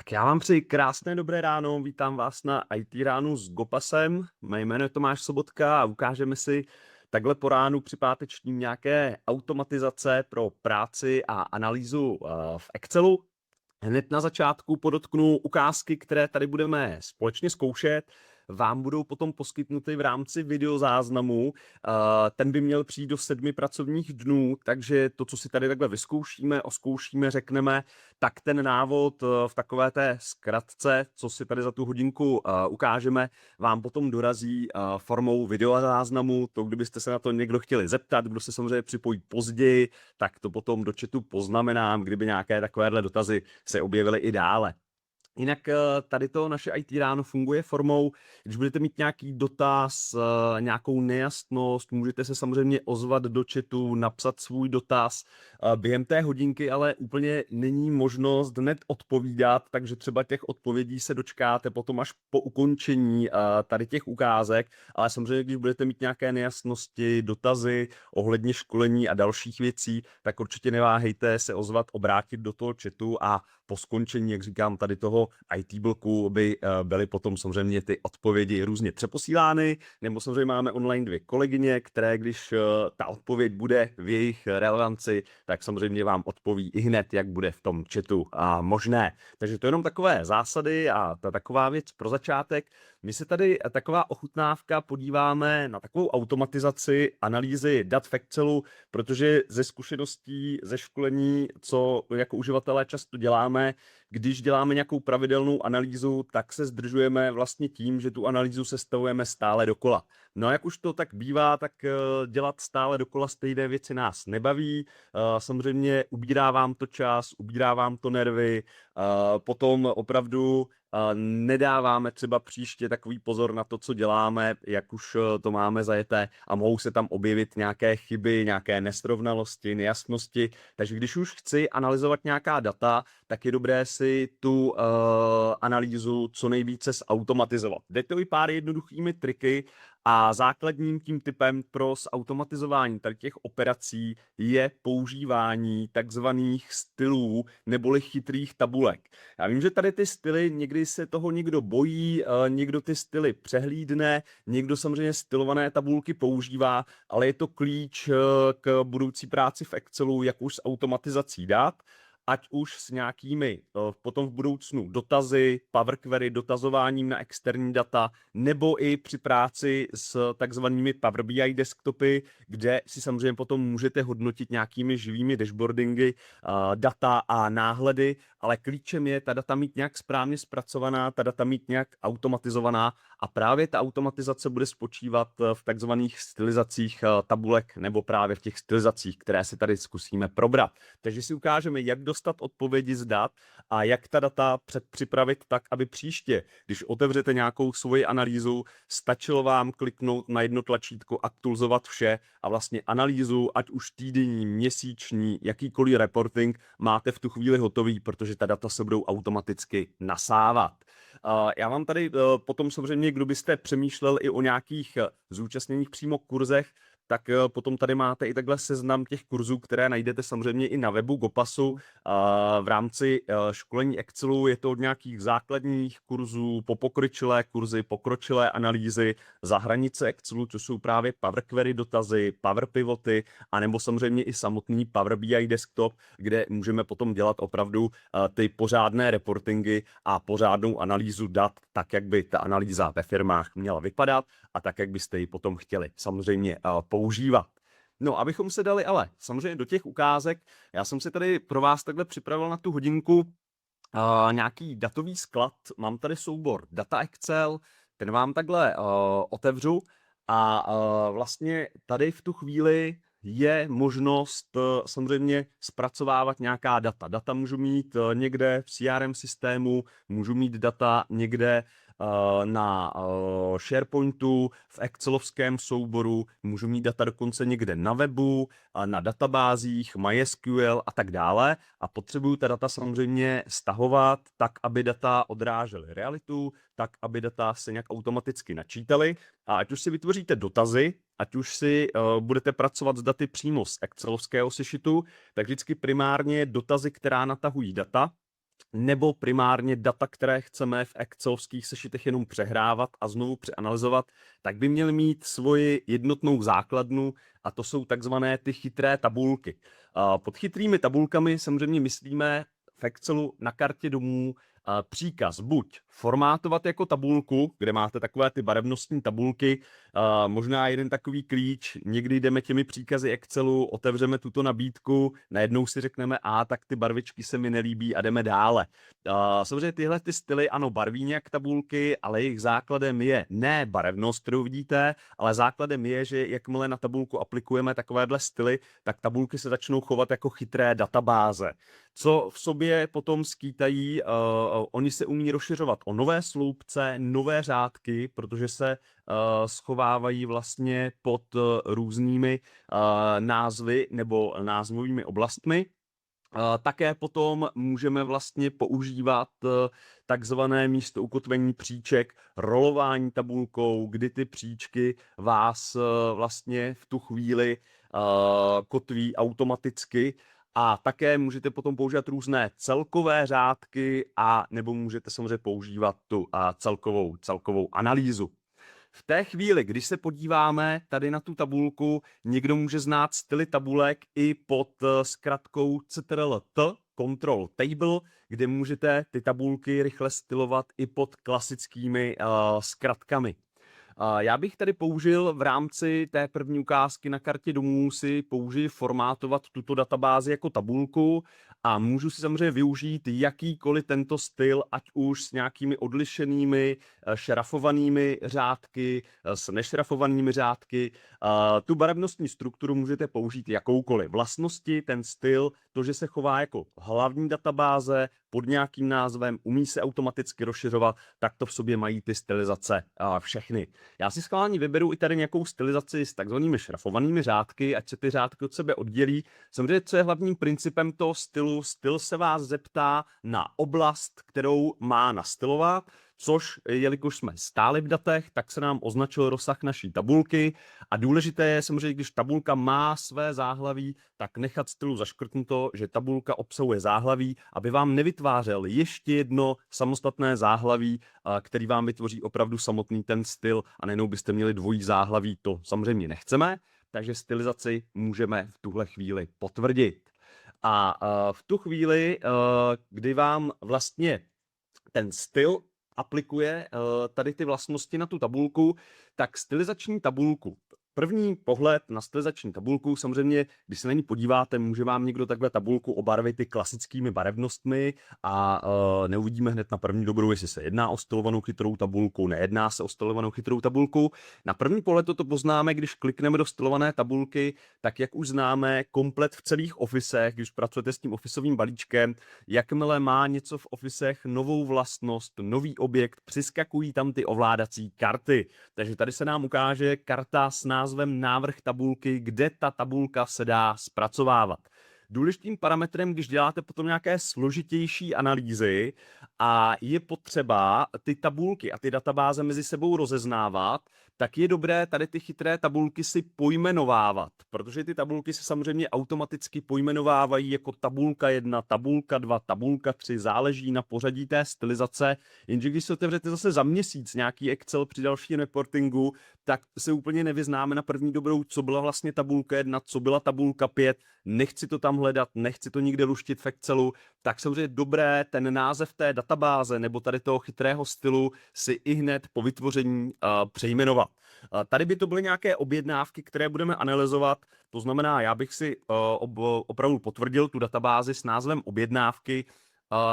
Tak já vám přeji krásné dobré ráno, vítám vás na IT ránu s Gopasem. Mé jméno je Tomáš Sobotka a ukážeme si takhle po ránu při pátečním nějaké automatizace pro práci a analýzu v Excelu. Hned na začátku podotknu ukázky, které tady budeme společně zkoušet. Vám budou potom poskytnuty v rámci videozáznamu. Ten by měl přijít do 7 pracovních dnů, takže to, co si tady takhle vyzkoušíme, oskoušíme, řekneme, tak ten návod v takové té zkratce, co si tady za tu hodinku ukážeme, vám potom dorazí formou videozáznamu. To, kdybyste se na to někdo chtěli zeptat, kdo se samozřejmě připojí později, tak to potom do chatu poznamenám, kdyby nějaké takovéhle dotazy se objevily i dále. Jinak tady to naše IT ráno funguje formou, když budete mít nějaký dotaz, nějakou nejasnost, můžete se samozřejmě ozvat do chatu, napsat svůj dotaz během té hodinky, ale úplně není možnost hned odpovídat, takže třeba těch odpovědí se dočkáte potom až po ukončení tady těch ukázek, ale samozřejmě, když budete mít nějaké nejasnosti, dotazy ohledně školení a dalších věcí, tak určitě neváhejte se ozvat, obrátit do toho chatu a po skončení, jak říkám, tady toho IT bloku by byly potom samozřejmě ty odpovědi různě přeposílány, nebo samozřejmě máme online 2 kolegyně, které když ta odpověď bude v jejich relevanci, tak samozřejmě vám odpoví i hned, jak bude v tom chatu možné. Takže to je jenom takové zásady a ta taková věc pro začátek. My se tady taková ochutnávka podíváme na takovou automatizaci analýzy dat v Excelu, protože ze zkušeností, ze školení, co jako uživatelé často děláme, když děláme nějakou pravidelnou analýzu, tak se zdržujeme vlastně tím, že tu analýzu sestavujeme stále dokola. No a jak už to tak bývá, tak dělat stále dokola stejné věci nás nebaví. Samozřejmě ubírá vám to čas, ubírá vám to nervy, potom opravdu nedáváme třeba příště takový pozor na to, co děláme, jak už to máme zajeté a mohou se tam objevit nějaké chyby, nějaké nesrovnalosti, nejasnosti. Takže když už chci analyzovat nějaká data, tak je dobré si tu analýzu co nejvíce zautomatizovat. Jde to i pár jednoduchými triky a základním tím typem pro zautomatizování tady těch operací je používání takzvaných stylů neboli chytrých tabulek. Já vím, že tady ty styly, někdy se toho někdo bojí, někdo ty styly přehlídne, někdo samozřejmě stylované tabulky používá, ale je to klíč k budoucí práci v Excelu, jak už s automatizací dat, ať už s nějakými potom v budoucnu dotazy, Power Query, dotazováním na externí data, nebo i při práci s takzvanými Power BI desktopy, kde si samozřejmě potom můžete hodnotit nějakými živými dashboardingy, data a náhledy, ale klíčem je ta data mít nějak správně zpracovaná, ta data mít nějak automatizovaná a právě ta automatizace bude spočívat v takzvaných stylizacích tabulek nebo právě v těch stylizacích, které si tady zkusíme probrat. Takže si ukážeme, jak dostat odpovědi z dat a jak ta data předpřipravit tak, aby příště, když otevřete nějakou svoji analýzu, stačilo vám kliknout na jedno tlačítko, aktualizovat vše a vlastně analýzu, ať už týdenní, měsíční, jakýkoliv reporting, máte v tu chvíli hotový, protože ta data se budou automaticky nasávat. Já vám tady potom samozřejmě, kdo byste přemýšlel i o nějakých zúčastněných přímo kurzech, tak potom tady máte i takhle seznam těch kurzů, které najdete samozřejmě i na webu Gopasu. V rámci školení Excelu je to od nějakých základních kurzů po pokročilé kurzy, pokročilé analýzy, za hranice Excelu, to jsou právě Power Query dotazy, Power Pivoty, anebo samozřejmě i samotný Power BI desktop, kde můžeme potom dělat opravdu ty pořádné reportingy a pořádnou analýzu dat, tak jak by ta analýza ve firmách měla vypadat a tak, jak byste ji potom chtěli samozřejmě používat. No, abychom se dali ale samozřejmě do těch ukázek, já jsem si tady pro vás takhle připravil na tu hodinku nějaký datový sklad. Mám tady soubor Data Excel, ten vám takhle otevřu a vlastně tady v tu chvíli je možnost samozřejmě zpracovávat nějaká data. Data můžu mít někde v CRM systému, můžu mít data někde na SharePointu, v Excelovském souboru, můžu mít data dokonce někde na webu, na databázích, MySQL a tak dále. A potřebuju ta data samozřejmě stahovat tak, aby data odrážely realitu, tak, aby data se nějak automaticky načítaly. A ať už si vytvoříte dotazy, ať už si budete pracovat s daty přímo z Excelovského sešitu, tak vždycky primárně dotazy, která natahují data, nebo primárně data, které chceme v excelovských sešitech jenom přehrávat a znovu přeanalyzovat, tak by měly mít svoji jednotnou základnu a to jsou takzvané ty chytré tabulky. Pod chytrými tabulkami samozřejmě myslíme v Excelu na kartě domů příkaz buď formátovat jako tabulku, kde máte takové ty barevnostní tabulky, možná jeden takový klíč, někdy jdeme těmi příkazy Excelu, otevřeme tuto nabídku, najednou si řekneme, tak ty barvičky se mi nelíbí a jdeme dále. Samozřejmě tyhle ty styly, ano, barví nějak tabulky, ale jejich základem je ne barevnost, kterou vidíte, ale základem je, že jakmile na tabulku aplikujeme takovéhle styly, tak tabulky se začnou chovat jako chytré databáze. Co v sobě potom skýtají, oni se umí rozšiřovat o nové sloupce, nové řádky, protože se schovávají vlastně pod různými názvy nebo názvovými oblastmi. Také potom můžeme vlastně používat takzvané místo ukotvení příček, rolování tabulkou, kdy ty příčky vás vlastně v tu chvíli kotví automaticky. A také můžete potom používat různé celkové řádky a nebo můžete samozřejmě používat tu celkovou analýzu. V té chvíli, když se podíváme tady na tu tabulku, někdo může znát styly tabulek i pod zkratkou CTRL-T, Control Table, kde můžete ty tabulky rychle stylovat i pod klasickými zkratkami. Já bych tady použil v rámci té první ukázky na kartě domů si použiji formátovat tuto databázi jako tabulku a můžu si samozřejmě využít jakýkoliv tento styl, ať už s nějakými odlišenými šrafovanými řádky, s nešrafovanými řádky. Tu barevnostní strukturu můžete použít jakoukoliv. Vlastnosti, ten styl, to, že se chová jako hlavní databáze pod nějakým názvem, umí se automaticky rozšiřovat, tak to v sobě mají ty stylizace všechny. Já si schválně vyberu i tady nějakou stylizaci s takzvanými šrafovanými řádky, ať se ty řádky od sebe oddělí. Samozřejmě, co je hlavním principem toho stylu? Styl se vás zeptá na oblast, kterou má nastylovat, což jelikož jsme stáli v datech, tak se nám označil rozsah naší tabulky a důležité je samozřejmě, když tabulka má své záhlaví, tak nechat stylu zaškrtnuto, že tabulka obsahuje záhlaví, aby vám nevytvářel ještě jedno samostatné záhlaví, který vám vytvoří opravdu samotný ten styl a nejenom byste měli dvojí záhlaví, to samozřejmě nechceme, takže stylizaci můžeme v tuhle chvíli potvrdit. A v tu chvíli, kdy vám vlastně ten styl aplikuje tady ty vlastnosti na tu tabulku, tak stylizační tabulku. První pohled na stylizační tabulku, samozřejmě, když se na ní podíváte, může vám někdo takhle tabulku obarvit i klasickými barevnostmi a neuvidíme hned na první dobrou, jestli se jedná o stylovanou chytrou tabulku, nejedná se o stylovanou chytrou tabulku. Na první pohled to poznáme, když klikneme do stylované tabulky, tak jak už známe komplet v celých officech, když pracujete s tím officeovým balíčkem, jakmile má něco v officech novou vlastnost, nový objekt, přiskakují tam ty ovládací karty. Takže tady se nám ukáže karta s názvem návrh tabulky, kde ta tabulka se dá zpracovávat. Důležitým parametrem, když děláte potom nějaké složitější analýzy a je potřeba ty tabulky a ty databáze mezi sebou rozeznávat, tak je dobré tady ty chytré tabulky si pojmenovávat, protože ty tabulky se samozřejmě automaticky pojmenovávají jako tabulka 1, tabulka 2, tabulka 3, záleží na pořadí té stylizace, jenže když se otevřete zase za měsíc nějaký Excel při dalším reportingu, tak se úplně nevyznáme na první dobrou, co byla vlastně tabulka 1, co byla tabulka 5, nechci to tam hledat, nechci to nikde luštit v Excelu, tak samozřejmě dobré ten název té databáze nebo tady toho chytrého stylu si i hned po vytvoření přejmenovat. Tady by to byly nějaké objednávky, které budeme analyzovat, to znamená, já bych si opravdu potvrdil tu databázi s názvem objednávky.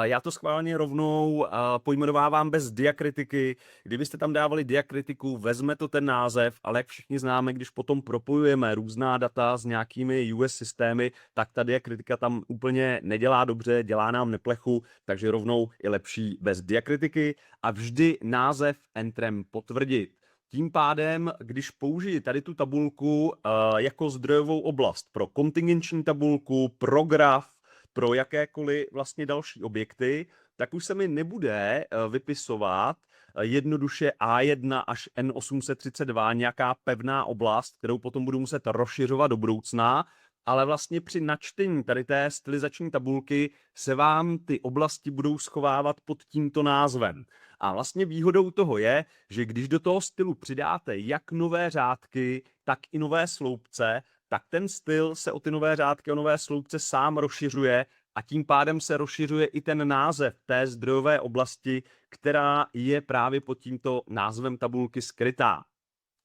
Já to schválně rovnou pojmenovávám bez diakritiky. Kdybyste tam dávali diakritiku, vezme to ten název, ale jak všichni známe, když potom propojujeme různá data s nějakými US systémy, tak ta diakritika tam úplně nedělá dobře, dělá nám neplechu, takže rovnou je lepší bez diakritiky a vždy název entrem potvrdit. Tím pádem, když použiji tady tu tabulku jako zdrojovou oblast pro kontingenční tabulku, pro graf, pro jakékoliv vlastně další objekty, tak už se mi nebude vypisovat jednoduše A1 až N832 nějaká pevná oblast, kterou potom budu muset rozšiřovat do budoucna. ale vlastně při načtení tady té stylizační tabulky se vám ty oblasti budou schovávat pod tímto názvem. A vlastně výhodou toho je, že když do toho stylu přidáte jak nové řádky, tak i nové sloupce, tak ten styl se o ty nové řádky, o nové sloupce sám rozšiřuje a tím pádem se rozšiřuje i ten název té zdrojové oblasti, která je právě pod tímto názvem tabulky skrytá.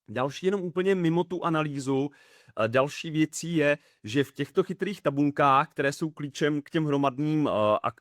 Další jenom úplně mimo tu analýzu, další věcí je, že v těchto chytrých tabulkách, které jsou klíčem k těm hromadným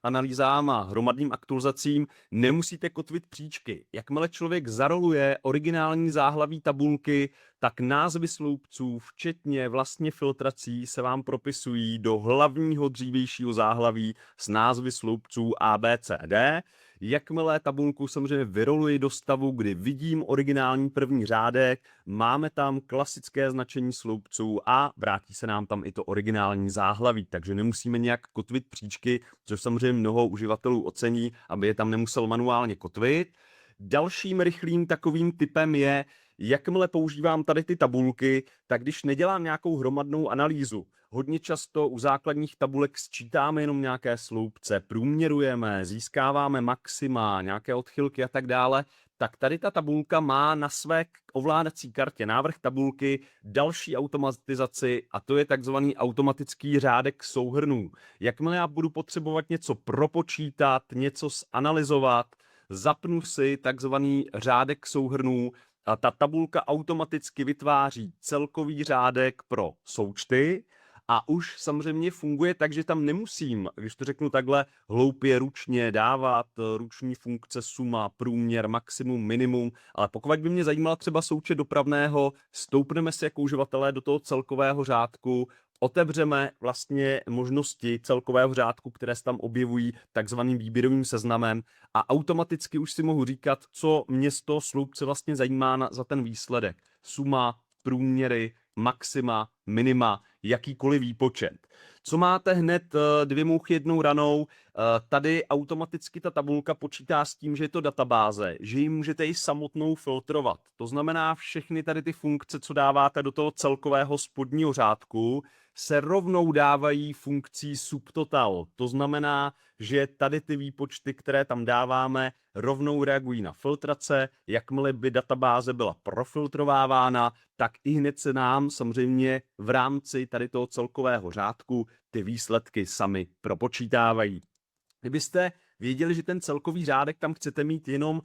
analýzám a hromadným aktualizacím, nemusíte kotvit příčky. Jakmile člověk zaroluje originální záhlaví tabulky, tak názvy sloupců, včetně vlastně filtrací, se vám propisují do hlavního dřívějšího záhlaví s názvy sloupců A, B, C, D. Jakmile tabulku samozřejmě vyroluji do stavu, kdy vidím originální první řádek, máme tam klasické značení sloupců a vrátí se nám tam i to originální záhlaví, takže nemusíme nějak kotvit příčky, což samozřejmě mnoho uživatelů ocení, aby je tam nemusel manuálně kotvit. Dalším rychlým takovým typem je, jakmile používám tady ty tabulky, tak když nedělám nějakou hromadnou analýzu, hodně často u základních tabulek sčítáme jenom nějaké sloupce, průměrujeme, získáváme maxima, nějaké odchylky a tak dále, tak tady ta tabulka má na své ovládací kartě návrh tabulky další automatizaci a to je takzvaný automatický řádek souhrnů. Jakmile já budu potřebovat něco propočítat, něco zanalyzovat, zapnu si takzvaný řádek souhrnů a ta tabulka automaticky vytváří celkový řádek pro součty a už samozřejmě funguje tak, že tam nemusím, když to řeknu takhle, hloupě ručně dávat ruční funkce suma, průměr, maximum, minimum, ale pokud by mě zajímala třeba součet dopravného, stoupneme si jako uživatelé do toho celkového řádku, otevřeme vlastně možnosti celkového řádku, které se tam objevují takzvaným výběrovým seznamem a automaticky už si mohu říkat, co mě z toho sloupce vlastně zajímá za ten výsledek. Suma, průměry, maxima, minima, jakýkoliv výpočet. Co máte hned dvě mouchy jednou ranou, tady automaticky ta tabulka počítá s tím, že je to databáze, že ji můžete i samotnou filtrovat. To znamená, všechny tady ty funkce, co dáváte do toho celkového spodního řádku, se rovnou dávají funkcí subtotal. To znamená, že tady ty výpočty, které tam dáváme, rovnou reagují na filtrace. Jakmile by databáze byla profiltrovávána, tak i hned se nám samozřejmě v rámci tady toho celkového řádku ty výsledky sami propočítávají. Kdybyste věděli, že ten celkový řádek tam chcete mít jenom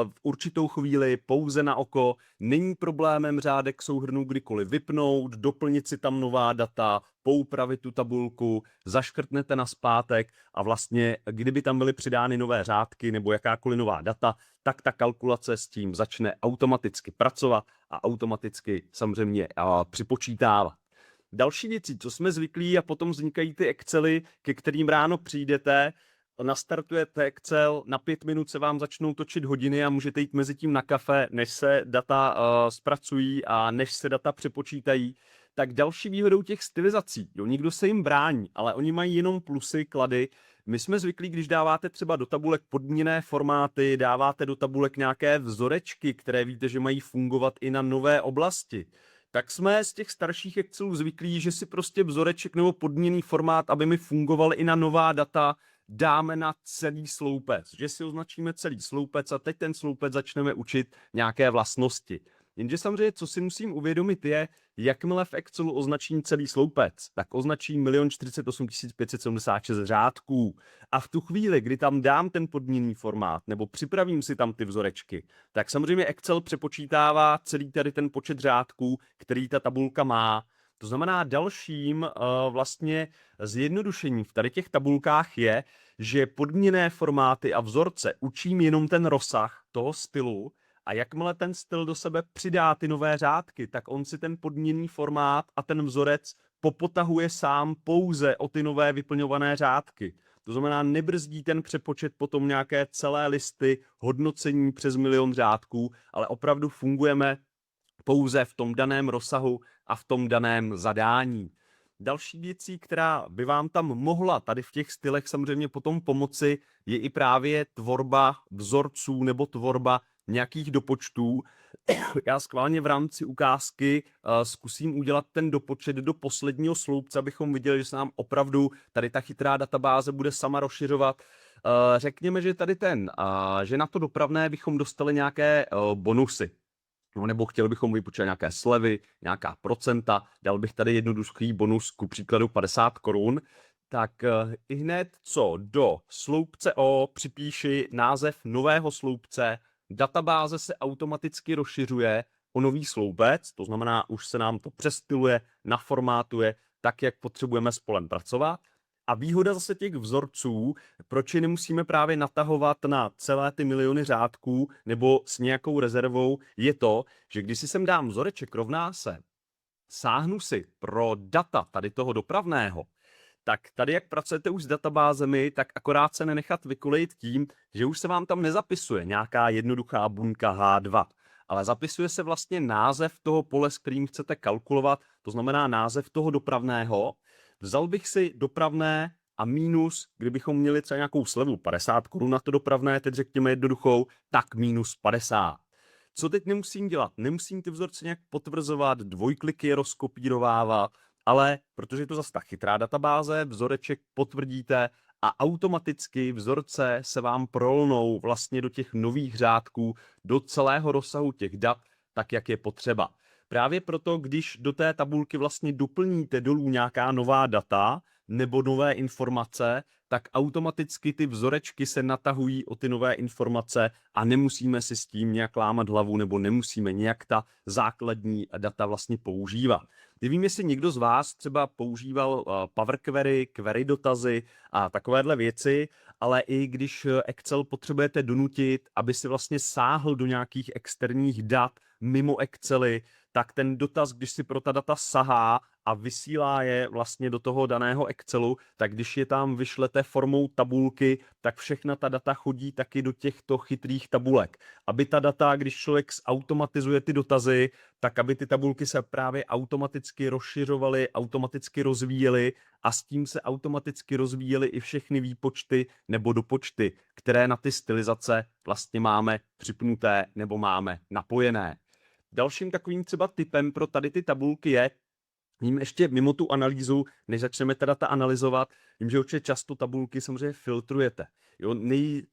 v určitou chvíli, pouze na oko, není problémem řádek souhrnů kdykoliv vypnout, doplnit si tam nová data, poupravit tu tabulku, zaškrtnete nazpátek a vlastně, kdyby tam byly přidány nové řádky nebo jakákoliv nová data, tak ta kalkulace s tím začne automaticky pracovat a automaticky samozřejmě připočítávat. Další věci, co jsme zvyklí a potom vznikají ty Excely, ke kterým ráno přijdete, nastartujete Excel, na 5 minut se vám začnou točit hodiny a můžete jít mezi tím na kafe, než se data zpracují a než se data přepočítají. Tak další výhodou těch stylizací, jo, nikdo se jim brání, ale oni mají jenom plusy, klady. My jsme zvyklí, když dáváte třeba do tabulek podmíněné formáty, dáváte do tabulek nějaké vzorečky, které víte, že mají fungovat i na nové oblasti, tak jsme z těch starších Excelů zvyklí, že si prostě vzoreček nebo podmíněný formát, aby mi fungoval i na nová data, dáme na celý sloupec. Že si označíme celý sloupec a teď ten sloupec začneme učit nějaké vlastnosti. Jenže samozřejmě, co si musím uvědomit je, jakmile v Excelu označím celý sloupec, tak označím 1 048 576 řádků. A v tu chvíli, kdy tam dám ten podmíněný formát nebo připravím si tam ty vzorečky, tak samozřejmě Excel přepočítává celý tady ten počet řádků, který ta tabulka má. To znamená, dalším vlastně zjednodušením v tady těch tabulkách je, že podmíněné formáty a vzorce učím jenom ten rozsah toho stylu, a jakmile ten styl do sebe přidá ty nové řádky, tak on si ten podmíněný formát a ten vzorec popotahuje sám pouze o ty nové vyplňované řádky. To znamená, nebrzdí ten přepočet potom nějaké celé listy, hodnocení přes 1 000 000 řádků, ale opravdu fungujeme pouze v tom daném rozsahu a v tom daném zadání. Další věcí, která by vám tam mohla tady v těch stylech samozřejmě potom pomoci, je i právě tvorba vzorců nebo tvorba nějakých dopočtů. Já schválně v rámci ukázky zkusím udělat ten dopočet do posledního sloupce, abychom viděli, že se nám opravdu tady ta chytrá databáze bude sama rozšiřovat. Řekněme, že tady že na to dopravné bychom dostali nějaké bonusy. No, nebo chtěli bychom vypočítat nějaké slevy, nějaká procenta, dal bych tady jednoduchý bonus, ku příkladu 50 korun, tak i hned co do sloupce O připíši název nového sloupce, databáze se automaticky rozšiřuje o nový sloupec, to znamená, už se nám to přestyluje, naformátuje, tak, jak potřebujeme s polem pracovat. A výhoda zase těch vzorců, proč je nemusíme právě natahovat na celé ty miliony řádků nebo s nějakou rezervou, je to, že když si sem dám vzoreček rovná se, sáhnu si pro data tady toho dopravného, tak tady, jak pracujete už s databázemi, tak akorát se nenechat vykolejit tím, že už se vám tam nezapisuje nějaká jednoduchá buňka H2, ale zapisuje se vlastně název toho pole, s kterým chcete kalkulovat, to znamená název toho dopravného. Vzal bych si dopravné a mínus, kdybychom měli třeba nějakou slevu 50 korun na to dopravné, teď řekněme jednoduchou, tak minus 50. Co teď nemusím dělat? Nemusím ty vzorce nějak potvrzovat, dvojkliky je rozkopírovávat, ale protože je to zase ta chytrá databáze, vzoreček potvrdíte a automaticky vzorce se vám prolnou vlastně do těch nových řádků, do celého rozsahu těch dat, tak jak je potřeba. Právě proto, když do té tabulky vlastně doplníte dolů nějaká nová data nebo nové informace, tak automaticky ty vzorečky se natahují o ty nové informace a nemusíme si s tím nějak lámat hlavu nebo nemusíme nějak ta základní data vlastně používat. Nevím, jestli někdo z vás třeba používal Power Query, query dotazy a takovéhle věci, ale i když Excel potřebujete donutit, aby si vlastně sáhl do nějakých externích dat mimo Excely, tak ten dotaz, když si pro ta data sahá a vysílá je vlastně do toho daného Excelu, tak když je tam vyšlete formou tabulky, tak všechna ta data chodí taky do těchto chytrých tabulek. Aby ta data, když člověk zautomatizuje ty dotazy, tak aby ty tabulky se právě automaticky rozšiřovaly, automaticky rozvíjely a s tím se automaticky rozvíjely i všechny výpočty nebo dopočty, které na ty stylizace vlastně máme připnuté nebo máme napojené. Dalším takovým třeba tipem pro tady ty tabulky je, vím ještě mimo tu analýzu, než začneme ta data analyzovat, vím, že určitě často tabulky samozřejmě filtrujete. Jo,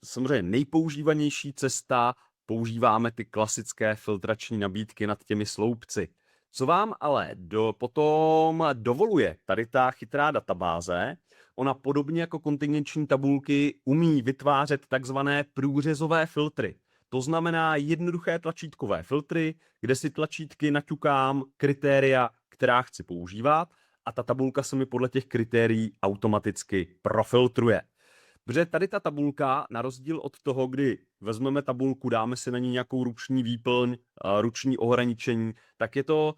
samozřejmě nejpoužívanější cesta, používáme ty klasické filtrační nabídky nad těmi sloupci. Co vám ale potom dovoluje tady ta chytrá databáze, ona podobně jako kontingenční tabulky umí vytvářet takzvané průřezové filtry. To znamená jednoduché tlačítkové filtry, kde si tlačítky naťukám kritéria, která chci používat a ta tabulka se mi podle těch kritérií automaticky profiltruje. Protože tady ta tabulka, na rozdíl od toho, kdy vezmeme tabulku, dáme si na ní nějakou ruční výplň, ruční ohraničení, tak je to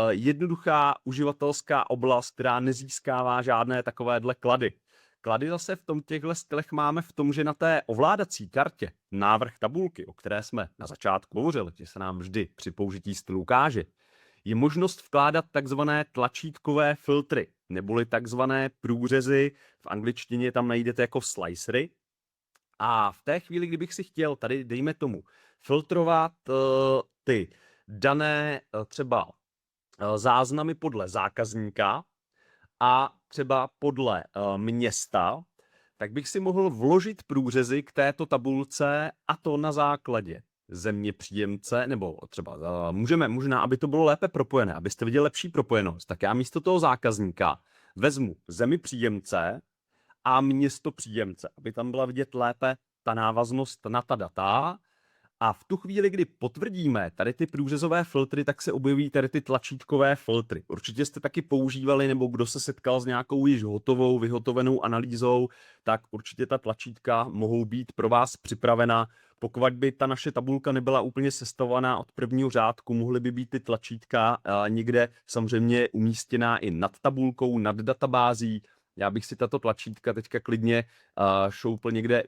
jednoduchá uživatelská oblast, která nezískává žádné takovéhle klady. Klady zase v těchto stylech máme v tom, že na té ovládací kartě návrh tabulky, o které jsme na začátku hovořili, že se nám vždy při použití stylu ukáže, je možnost vkládat takzvané tlačítkové filtry, neboli takzvané průřezy, v angličtině tam najdete jako slicery. A v té chvíli, kdybych si chtěl tady, dejme tomu, filtrovat ty dané třeba záznamy podle zákazníka a třeba podle města, tak bych si mohl vložit průřezy k této tabulce a to na základě země příjemce, nebo třeba možná, aby to bylo lépe propojené, abyste viděli lepší propojenost, tak já místo toho zákazníka vezmu zemi příjemce a město příjemce, aby tam byla vidět lépe ta návaznost na ta data. A v tu chvíli, kdy potvrdíme tady ty průřezové filtry, tak se objeví tady ty tlačítkové filtry. Určitě jste taky používali, nebo kdo se setkal s nějakou již hotovou, vyhotovenou analýzou, tak určitě ta tlačítka mohou být pro vás připravena. Pokud by ta naše tabulka nebyla úplně sestavovaná od prvního řádku, mohly by být ty tlačítka někde samozřejmě umístěná i nad tabulkou, nad databází. Já bych si tato tlačítka teďka klidně šoupl někde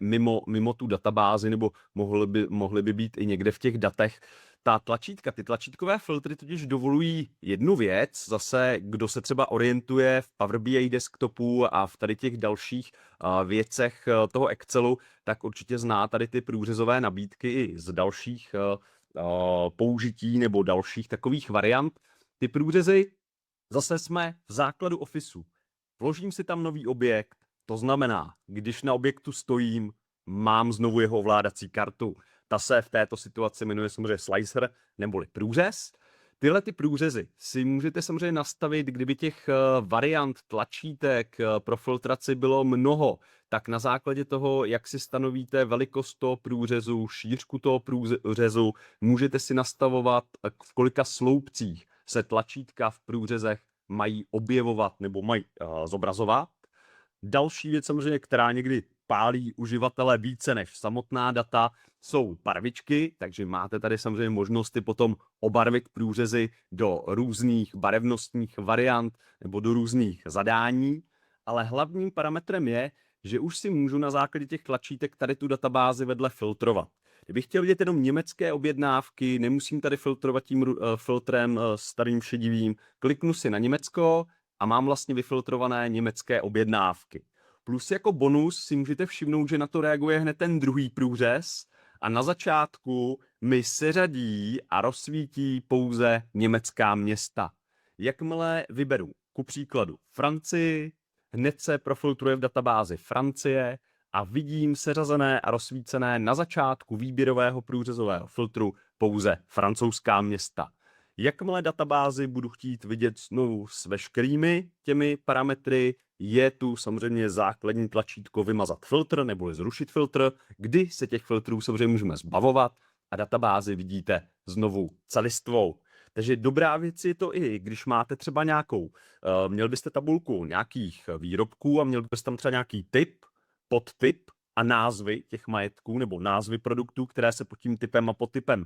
mimo tu databázi, nebo mohly by být i někde v těch datech. Ta tlačítka, ty tlačítkové filtry totiž dovolují jednu věc, zase kdo se třeba orientuje v Power BI desktopu a v tady těch dalších věcech toho Excelu, tak určitě zná tady ty průřezové nabídky i z dalších použití nebo dalších takových variant. Ty průřezy, zase jsme v základu Officeu. Vložím si tam nový objekt, to znamená, když na objektu stojím, mám znovu jeho ovládací kartu. Ta se v této situaci jmenuje samozřejmě slicer neboli průřez. Tyhle ty průřezy si můžete samozřejmě nastavit, kdyby těch variant tlačítek pro filtraci bylo mnoho, tak na základě toho, jak si stanovíte velikost toho průřezu, šířku toho průřezu, můžete si nastavovat, v kolika sloupcích se tlačítka v průřezech mají objevovat nebo mají zobrazovat. Další věc samozřejmě, která někdy pálí uživatele více než samotná data, jsou barvičky, takže máte tady samozřejmě možnosti potom obarvit průřezy do různých barevnostních variant nebo do různých zadání, ale hlavním parametrem je, že už si můžu na základě těch tlačítek tady tu databázi vedle filtrovat. Kdybych chtěl vidět jenom německé objednávky, nemusím tady filtrovat tím filtrem starým šedivým, kliknu si na Německo a mám vlastně vyfiltrované německé objednávky. Plus jako bonus si můžete všimnout, že na to reaguje hned ten druhý průřez a na začátku mi seřadí a rozsvítí pouze německá města. Jakmile vyberu ku příkladu Francii, hned se profiltruje v databázi Francie a vidím seřazené a rozsvícené na začátku výběrového průřezového filtru pouze francouzská města. Jakmile databázi budu chtít vidět znovu s veškerými těmi parametry, je tu samozřejmě základní tlačítko vymazat filtr nebo zrušit filtr, kdy se těch filtrů samozřejmě můžeme zbavovat a databázi vidíte znovu celistvou. Takže dobrá věc je to i, když máte třeba nějakou, měl byste tabulku nějakých výrobků a měl byste tam třeba nějaký typ, podtyp a názvy těch majetků nebo názvy produktů, které se pod tím typem a podtypem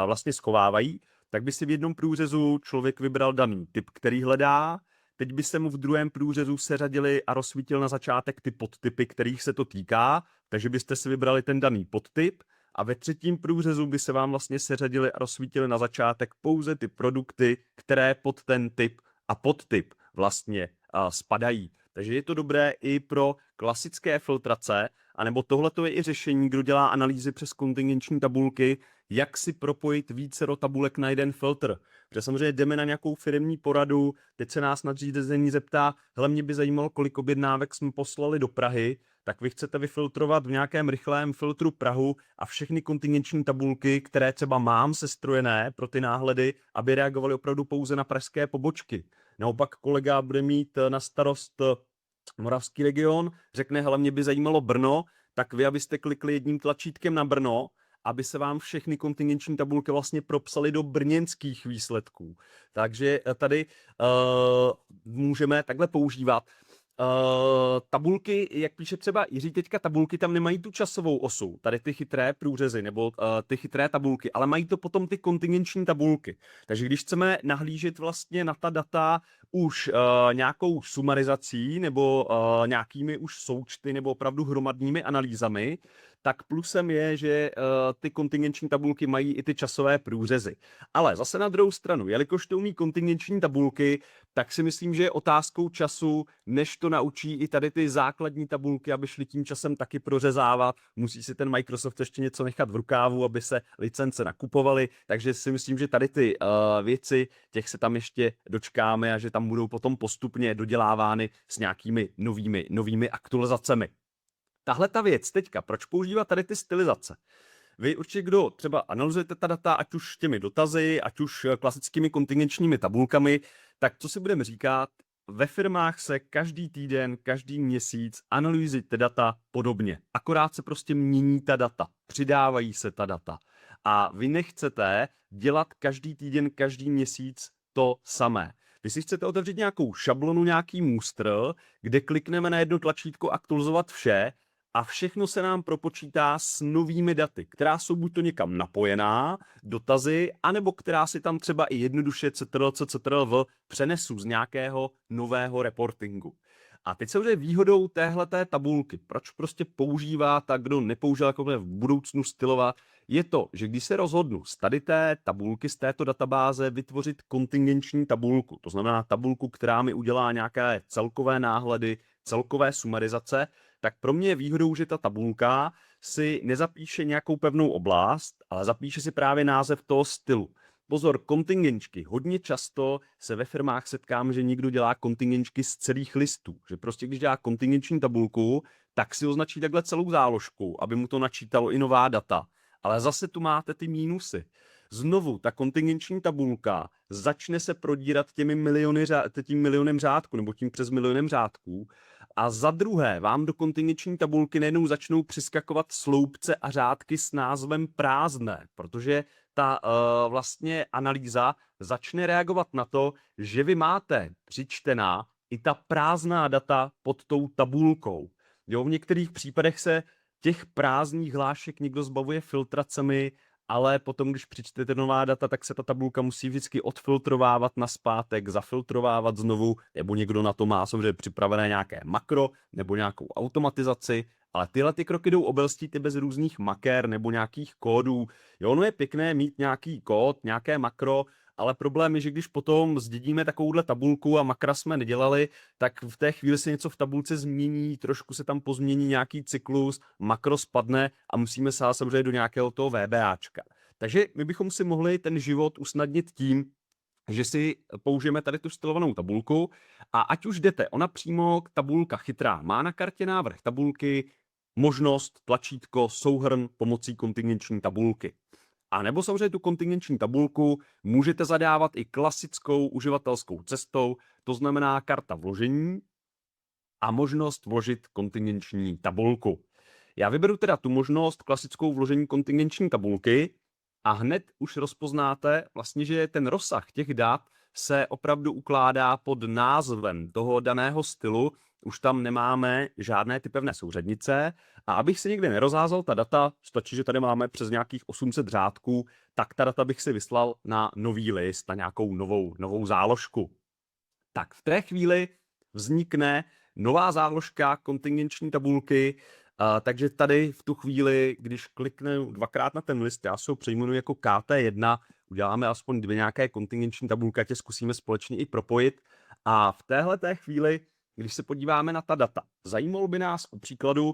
vlastně schovávají, tak by si v jednom průřezu člověk vybral daný typ, který hledá, teď by se mu v druhém průřezu seřadili a rozsvítil na začátek ty podtypy, kterých se to týká, takže byste si vybrali ten daný podtyp a ve třetím průřezu by se vám vlastně seřadili a rozsvítili na začátek pouze ty produkty, které pod ten typ a podtyp vlastně spadají. Takže je to dobré i pro klasické filtrace, anebo tohle je i řešení, kdo dělá analýzy přes kontingenční tabulky, jak si propojit vícero tabulek na jeden filtr. Protože samozřejmě jdeme na nějakou firemní poradu, teď se nás nadřízení zeptá, hele, mě by zajímalo, kolik objednávek jsme poslali do Prahy, tak vy chcete vyfiltrovat v nějakém rychlém filtru Prahu a všechny kontingenční tabulky, které třeba mám sestrojené pro ty náhledy, aby reagovaly opravdu pouze na pražské pobočky. Naopak kolega bude mít na starost moravský region, řekne, hele, mě by zajímalo Brno, tak vy, abyste klikli jedním tlačítkem na Brno, aby se vám všechny kontingenční tabulky vlastně propsaly do brněnských výsledků. Takže tady můžeme takhle používat. Tabulky, jak píše třeba Jiří teďka, tabulky tam nemají tu časovou osu, tady ty chytré průřezy nebo ty chytré tabulky, ale mají to potom ty kontingenční tabulky. Takže když chceme nahlížet vlastně na ta data už nějakou sumarizací nebo nějakými už součty nebo opravdu hromadnými analýzami, tak plusem je, že ty kontingenční tabulky mají i ty časové průřezy. Ale zase na druhou stranu, jelikož to umí kontingenční tabulky, tak si myslím, že je otázkou času, než to naučí i tady ty základní tabulky, aby šli tím časem taky prořezávat. Musí si ten Microsoft ještě něco nechat v rukávu, aby se licence nakupovaly. Takže si myslím, že tady ty věci, těch se tam ještě dočkáme a že tam budou potom postupně dodělávány s nějakými novými aktualizacemi. Tahle ta věc teďka, proč používat tady ty stylizace? Vy určitě, kdo třeba analyzujete ta data, ať už těmi dotazy, ať už klasickými kontingenčními tabulkami, tak co si budeme říkat, ve firmách se každý týden, každý měsíc analyzují ty data podobně. Akorát se prostě mění ta data, přidávají se ta data. A vy nechcete dělat každý týden, každý měsíc to samé. Vy si chcete otevřít nějakou šablonu, nějaký můstr, kde klikneme na jedno tlačítko aktualizovat vše a všechno se nám propočítá s novými daty, která jsou buď to někam napojená, dotazy, anebo která si tam třeba i jednoduše CTRL v přenesu z nějakého nového reportingu. A teď samozřejmě výhodou téhleté tabulky, proč prostě používá a kdo nepoužívá jako v budoucnu stylovat, je to, že když se rozhodnu z tady té tabulky, z této databáze vytvořit kontingenční tabulku, to znamená tabulku, která mi udělá nějaké celkové náhledy, celkové sumarizace, tak pro mě je výhodou, že ta tabulka si nezapíše nějakou pevnou oblast, ale zapíše si právě název toho stylu. Pozor, kontingenčky. Hodně často se ve firmách setkám, že někdo dělá kontingenčky z celých listů. Že prostě když dělá kontingenční tabulku, tak si označí takhle celou záložku, aby mu to načítalo i nová data. Ale zase tu máte ty mínusy. Znovu, ta kontingenční tabulka začne se prodírat tím milionem řádků, nebo tím přes milionem řádků. A za druhé, vám do kontingenční tabulky najednou začnou přiskakovat sloupce a řádky s názvem prázdné, protože ta vlastně analýza začne reagovat na to, že vy máte přičtená i ta prázdná data pod tou tabulkou. Jo, v některých případech se těch prázdných hlášek někdo zbavuje filtracemi, ale potom, když přičtete nová data, tak se ta tabulka musí vždycky odfiltrovávat nazpátek, zafiltrovávat znovu, nebo někdo na to má samozřejmě připravené nějaké makro nebo nějakou automatizaci, ale tyhle ty kroky jdou obelstít i bez různých maker nebo nějakých kódů. Jo, ono je pěkné mít nějaký kód, nějaké makro, ale problém je, že když potom zdědíme takovouhle tabulku a makra jsme nedělali, tak v té chvíli se něco v tabulce změní, trošku se tam pozmění nějaký cyklus, makro spadne a musíme se samozřejmě do nějakého toho VBAčka. Takže my bychom si mohli ten život usnadnit tím, že si použijeme tady tu stylovanou tabulku a ať už jdete, ona přímo tabulka chytrá má na kartě návrh tabulky, možnost, tlačítko, souhrn pomocí kontingenční tabulky. A nebo samozřejmě tu kontingenční tabulku můžete zadávat i klasickou uživatelskou cestou, to znamená karta vložení a možnost vložit kontingenční tabulku. Já vyberu teda tu možnost klasickou vložení kontingenční tabulky a hned už rozpoznáte vlastně, že ten rozsah těch dat se opravdu ukládá pod názvem toho daného stylu, už tam nemáme žádné ty pevné souřadnice a abych si někde nerozházel ta data, stačí, že tady máme přes nějakých 800 řádků, tak ta data bych si vyslal na nový list, na nějakou novou záložku. Tak v té chvíli vznikne nová záložka kontingenční tabulky, takže tady v tu chvíli, když kliknu dvakrát na ten list, já se ho přejmenuji jako KT1, uděláme aspoň 2 nějaké kontingenční tabulky, ať je zkusíme společně i propojit. A v téhleté chvíli, když se podíváme na ta data, zajímalo by nás ku příkladu,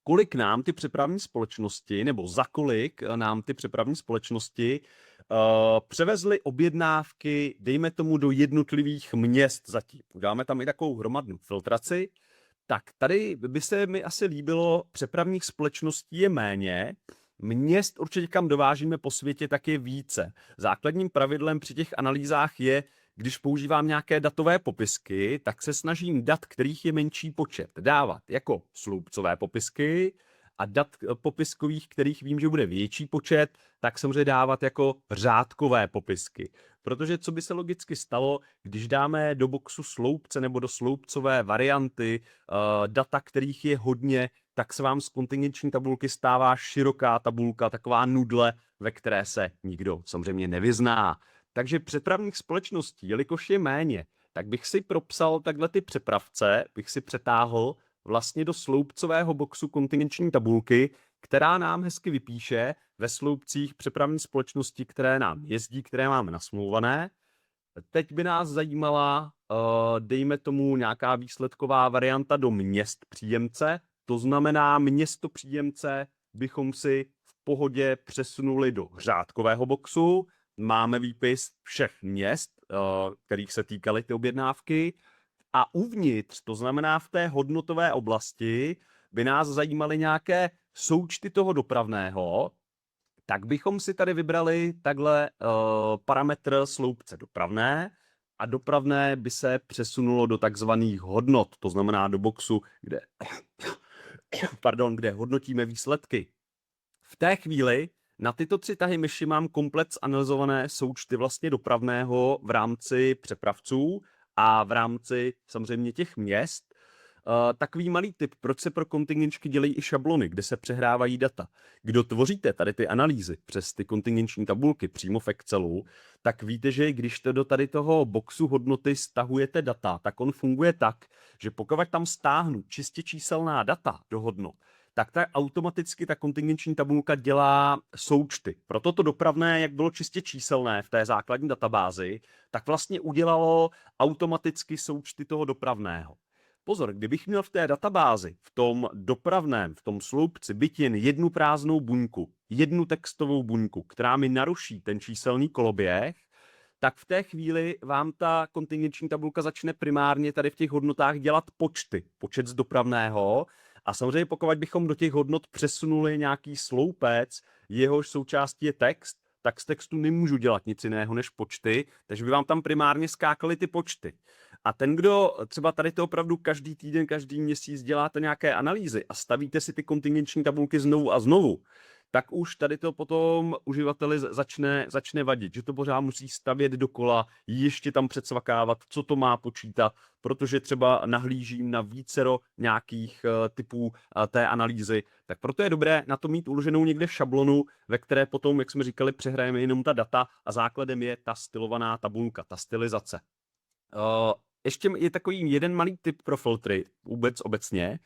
kolik nám ty přepravní společnosti, nebo za kolik nám ty přepravní společnosti převezly objednávky, dejme tomu, do jednotlivých měst zatím. Uděláme tam i takovou hromadnou filtraci. Tak tady by se mi asi líbilo, přepravních společností je méně, měst určitě kam dovážíme po světě, tak je více. Základním pravidlem při těch analýzách je, když používám nějaké datové popisky, tak se snažím dat, kterých je menší počet, dávat jako sloupcové popisky a dat popiskových, kterých vím, že bude větší počet, tak samozřejmě dávat jako řádkové popisky. Protože co by se logicky stalo, když dáme do boxu sloupce nebo do sloupcové varianty data, kterých je hodně, tak se vám z kontingenční tabulky stává široká tabulka, taková nudle, ve které se nikdo samozřejmě nevyzná. Takže přepravních společností, jelikož je méně, tak bych si propsal takhle ty přepravce, bych si přetáhl vlastně do sloupcového boxu kontingenční tabulky, která nám hezky vypíše ve sloupcích přepravní společnosti, které nám jezdí, které máme nasmlouvané. Teď by nás zajímala, dejme tomu, nějaká výsledková varianta do měst příjemce. To znamená, město příjemce bychom si v pohodě přesunuli do řádkového boxu. Máme výpis všech měst, kterých se týkaly ty objednávky. A uvnitř, to znamená v té hodnotové oblasti, by nás zajímaly nějaké součty toho dopravného, tak bychom si tady vybrali takhle parametr sloupce dopravné a dopravné by se přesunulo do takzvaných hodnot, to znamená do boxu, kde hodnotíme výsledky. V té chvíli na tyto 3 tahy myši mám komplet analyzované součty vlastně dopravného v rámci přepravců a v rámci samozřejmě těch měst. Takový malý tip, proč se pro kontingenčky dělají i šablony, kde se přehrávají data. Kdo tvoříte tady ty analýzy přes ty kontingenční tabulky přímo v Excelu, tak víte, že když to do tady toho boxu hodnoty stahujete data, tak on funguje tak, že pokud tam stáhnu čistě číselná data do hodnot, tak automaticky ta kontingenční tabulka dělá součty. Proto to dopravné, jak bylo čistě číselné v té základní databázi, tak vlastně udělalo automaticky součty toho dopravného. Pozor, kdybych měl v té databázi, v tom dopravném, v tom sloupci byt jen jednu prázdnou buňku, jednu textovou buňku, která mi naruší ten číselný koloběh, tak v té chvíli vám ta kontingenční tabulka začne primárně tady v těch hodnotách dělat počty. Počet z dopravného. A samozřejmě pokud bychom do těch hodnot přesunuli nějaký sloupec, jehož součástí je text, tak z textu nemůžu dělat nic jiného než počty, takže by vám tam primárně skákaly ty počty. A ten, kdo třeba tady to opravdu každý týden, každý měsíc děláte nějaké analýzy a stavíte si ty kontingenční tabulky znovu a znovu, tak už tady to potom uživateli začne vadit, že to pořád musí stavět dokola, ještě tam předsvakávat, co to má počítat, protože třeba nahlížím na vícero nějakých typů té analýzy. Tak proto je dobré na to mít uloženou někde šablonu, ve které potom, jak jsme říkali, přehrajeme jenom ta data a základem je ta stylovaná tabulka, ta stylizace. Ještě je takový jeden malý tip pro filtry, vůbec obecně.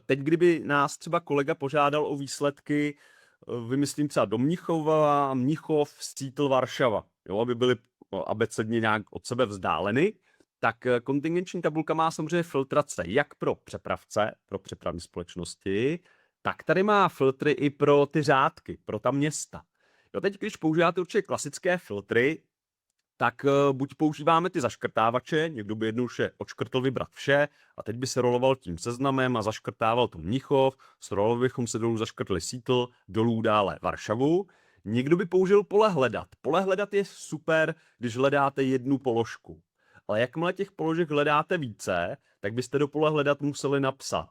Teď, kdyby nás třeba kolega požádal o výsledky, vymyslím třeba do Mnichova, Mnichov, Sítl, Varšava, jo, aby byly abecedně nějak od sebe vzdáleny, tak kontingenční tabulka má samozřejmě filtrace jak pro přepravce, pro přepravní společnosti, tak tady má filtry i pro ty řádky, pro ta města. Jo, teď, když používáte určitě klasické filtry, tak buď používáme ty zaškrtávače, někdo by jednoduše odškrtl vybrat vše a teď by se roloval tím seznamem a zaškrtával to Mnichov, srolovali bychom se dolů zaškrtli Sítl, dolů dále Varšavu. Někdo by použil pole hledat. Pole hledat je super, když hledáte jednu položku. Ale jakmile těch položek hledáte více, tak byste do pole hledat museli napsat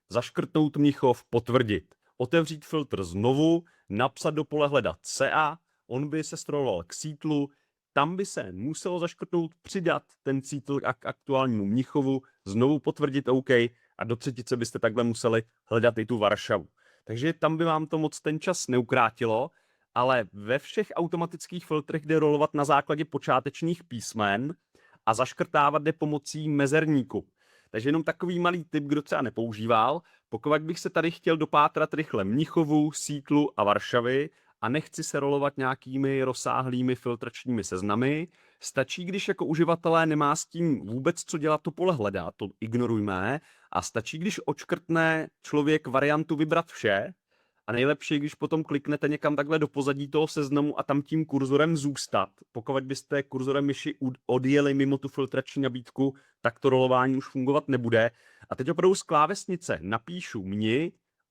zaškrtnout Mnichov, potvrdit. Otevřít filtr znovu, napsat do pole hledat CA, on by se stroloval k Sítlu, tam by se muselo zaškrtnout, přidat ten Sítl k aktuálnímu Mnichovu, znovu potvrdit OK a do třetice byste takhle museli hledat i tu Varšavu. Takže tam by vám to moc ten čas neukrátilo, ale ve všech automatických filtrech jde rolovat na základě počátečních písmen a zaškrtávat jde pomocí mezerníku. Takže jenom takový malý tip, kdo třeba nepoužíval, pokud bych se tady chtěl dopátrat rychle Mnichovu, Sítlu a Varšavy, a nechci se rolovat nějakými rozsáhlými filtračními seznamy. Stačí, když jako uživatelé nemá s tím vůbec co dělat, to pole hledat, to ignorujme. A stačí, když odškrtne člověk variantu vybrat vše. A nejlepší, když potom kliknete někam takhle do pozadí toho seznamu a tam tím kurzorem zůstat. Pokud byste kurzorem myši odjeli mimo tu filtrační nabídku, tak to rolování už fungovat nebude. A teď opravdu z klávesnice napíšu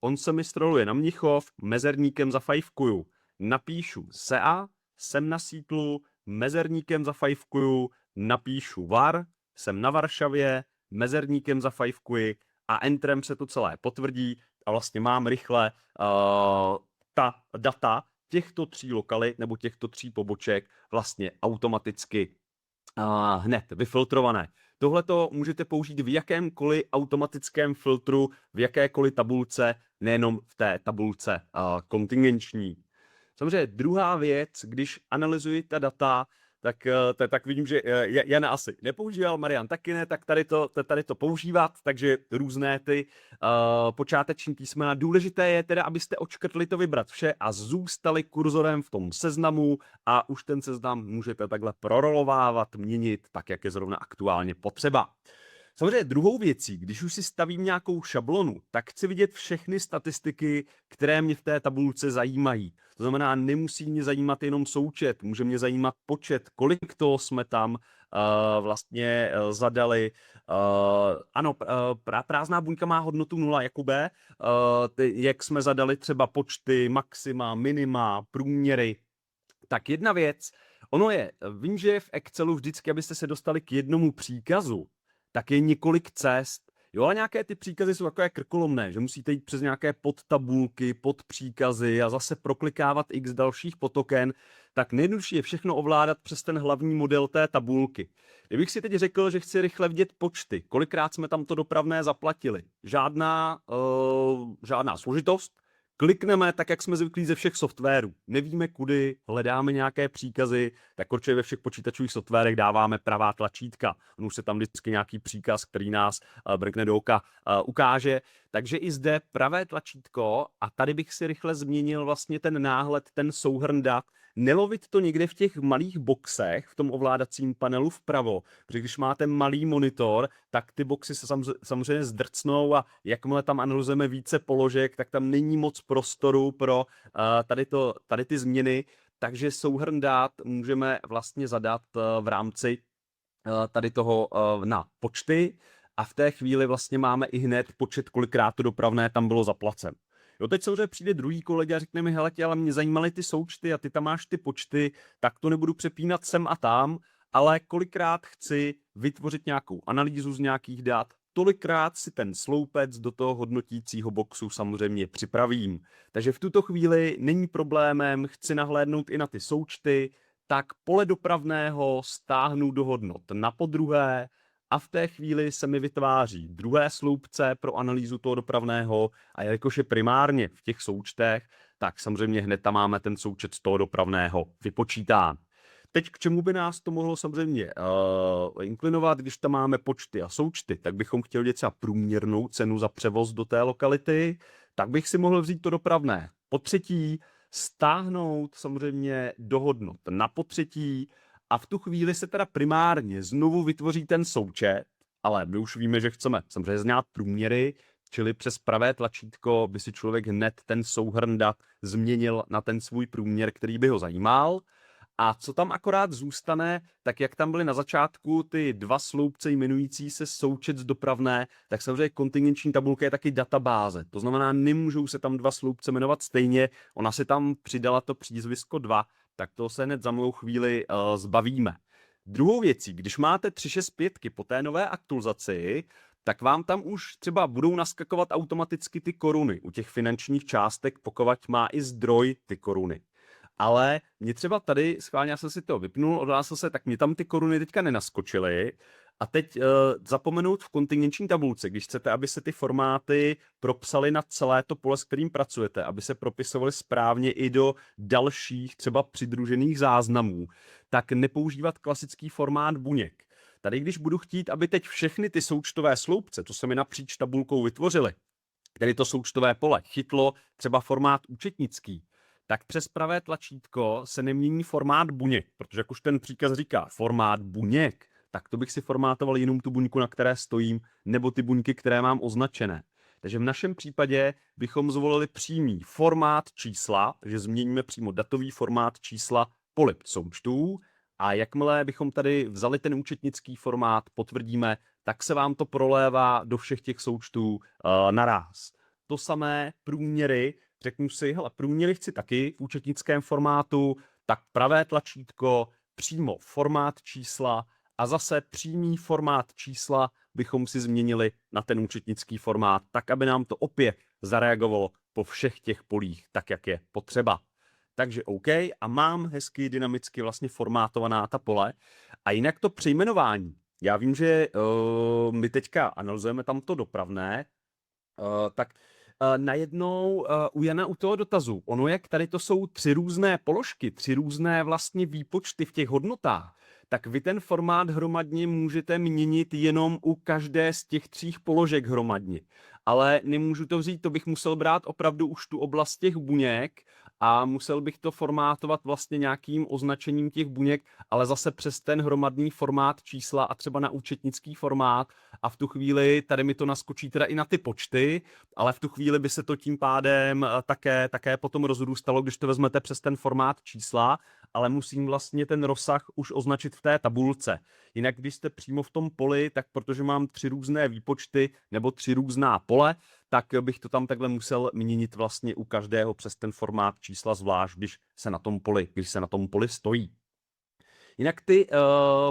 on se mi stroluje na Mnichov, mezerníkem zafajfkuju. Napíšu SEA, jsem na Sítlu, mezerníkem zafajfkuju, napíšu VAR, jsem na Varšavě, mezerníkem zafajfkuji a entrem se to celé potvrdí a vlastně mám rychle ta data těchto 3 lokalit nebo těchto 3 poboček vlastně automaticky hned vyfiltrované. Tohle to můžete použít v jakémkoliv automatickém filtru, v jakékoliv tabulce, nejenom v té tabulce kontingenční. Samozřejmě druhá věc, když analyzuji ta data, tak vidím, že Jan asi nepoužíval, Marian taky ne, tak tady to používat, takže různé ty počáteční písmena. Důležité je teda, abyste odškrtli to vybrat vše a zůstali kurzorem v tom seznamu a už ten seznam můžete takhle prorolovávat, měnit tak, jak je zrovna aktuálně potřeba. Samozřejmě druhou věcí, když už si stavím nějakou šablonu, tak chci vidět všechny statistiky, které mě v té tabulce zajímají. To znamená, nemusí mě zajímat jenom součet, může mě zajímat počet, kolik toho jsme tam vlastně zadali. Ano, prázdná buňka má hodnotu 0, Jakube, jak jsme zadali třeba počty, maxima, minima, průměry. Tak jedna věc, vím, že v Excelu vždycky, abyste se dostali k jednomu příkazu, tak je několik cest. Jo, ale nějaké ty příkazy jsou takové krkolomné, že musíte jít přes nějaké podtabulky, podpříkazy a zase proklikávat x dalších potoken, tak nejjednodušší je všechno ovládat přes ten hlavní model té tabulky. Kdybych si teď řekl, že chci rychle vidět počty, kolikrát jsme tam to dopravné zaplatili, žádná složitost, klikneme tak, jak jsme zvyklí ze všech softwarů. Nevíme kudy, hledáme nějaké příkazy, tak určitě ve všech počítačových softwarech dáváme pravá tlačítka. On už se tam vždycky nějaký příkaz, který nás brkne do oka, ukáže. Takže i zde pravé tlačítko a tady bych si rychle změnil vlastně ten náhled, ten souhrn dat, nelovit to někde v těch malých boxech, v tom ovládacím panelu vpravo, protože když máte malý monitor, tak ty boxy se samozřejmě zdrcnou a jakmile tam analyzujeme více položek, tak tam není moc prostoru pro tady ty změny, takže souhrn dat můžeme vlastně zadat v rámci tady toho na počty a v té chvíli vlastně máme i hned počet, kolikrát to dopravné tam bylo zaplacen. Jo, teď samozřejmě přijde druhý kolega a řekne mi, hele, ale mě zajímaly ty součty a ty tam máš ty počty, tak to nebudu přepínat sem a tam, ale kolikrát chci vytvořit nějakou analýzu z nějakých dat, tolikrát si ten sloupec do toho hodnotícího boxu samozřejmě připravím. Takže v tuto chvíli není problémem, chci nahlédnout i na ty součty, tak pole dopravného stáhnu do hodnot na podruhé a v té chvíli se mi vytváří druhé sloupce pro analýzu toho dopravného a jelikož je primárně v těch součtech, tak samozřejmě hned tam máme ten součet z toho dopravného vypočítán. Teď k čemu by nás to mohlo samozřejmě inklinovat, když tam máme počty a součty, tak bychom chtěli dělat třeba průměrnou cenu za převoz do té lokality, tak bych si mohl vzít to dopravné potřetí, stáhnout samozřejmě do hodnot na potřetí a v tu chvíli se teda primárně znovu vytvoří ten součet, ale my už víme, že chceme samozřejmě znát průměry, čili přes pravé tlačítko by si člověk hned ten souhrn dat změnil na ten svůj průměr, který by ho zajímal. A co tam akorát zůstane, tak jak tam byly na začátku ty dva sloupce jmenující se součet z dopravné, tak samozřejmě kontingenční tabulka je taky databáze. To znamená, nemůžou se tam dva sloupce jmenovat stejně. Ona si tam přidala to přízvisko 2, tak to se hned za malou chvíli zbavíme. Druhou věcí, když máte 365 po té nové aktualizaci, tak vám tam už třeba budou naskakovat automaticky ty koruny u těch finančních částek, pokud má i zdroj ty koruny. Ale mě třeba tady, schválně já jsem si to vypnul, odhlásil se, tak mě tam ty koruny teďka nenaskočily. A teď zapomenout v kontingenční tabulce, když chcete, aby se ty formáty propsaly na celé to pole, s kterým pracujete, aby se propisovaly správně i do dalších třeba přidružených záznamů, tak nepoužívat klasický formát buněk. Tady, když budu chtít, aby teď všechny ty součtové sloupce, co se mi napříč tabulkou vytvořily, tedy to součtové pole, chytlo třeba formát účetnický, tak přes pravé tlačítko se nemění formát buněk, protože jak už ten příkaz říká, formát buněk, tak to bych si formátoval jenom tu buňku, na které stojím, nebo ty buňky, které mám označené. Takže v našem případě bychom zvolili přímý formát čísla, takže změníme přímo datový formát čísla polip součtů a jakmile bychom tady vzali ten účetnický formát, potvrdíme, tak se vám to prolévá do všech těch součtů naráz. To samé průměry, řeknu si, hele, průměry chci taky v účetnickém formátu, tak pravé tlačítko, přímo formát čísla a zase přímý formát čísla bychom si změnili na ten účetnický formát, tak aby nám to opět zareagovalo po všech těch polích, tak jak je potřeba. Takže OK a mám hezky dynamicky vlastně formátovaná ta pole a jinak to přejmenování. Já vím, že my teďka analyzujeme tam to dopravné, tak najednou u Jana u toho dotazu, ono jak tady to jsou 3 různé položky, 3 různé vlastně výpočty v těch hodnotách, tak vy ten formát hromadně můžete měnit jenom u každé z těch 3 položek hromadně. Ale nemůžu to vzít, to bych musel brát opravdu už tu oblast těch buněk a musel bych to formátovat vlastně nějakým označením těch buněk, ale zase přes ten hromadný formát čísla a třeba na účetnický formát a v tu chvíli tady mi to naskočí teda i na ty počty, ale v tu chvíli by se to tím pádem také potom rozrůstalo, když to vezmete přes ten formát čísla, ale musím vlastně ten rozsah už označit v té tabulce. Jinak když jste přímo v tom poli, tak protože mám 3 různé výpočty nebo 3 různá pole, tak bych to tam takhle musel měnit vlastně u každého přes ten formát čísla zvlášť, když se na tom poli stojí. Jinak ty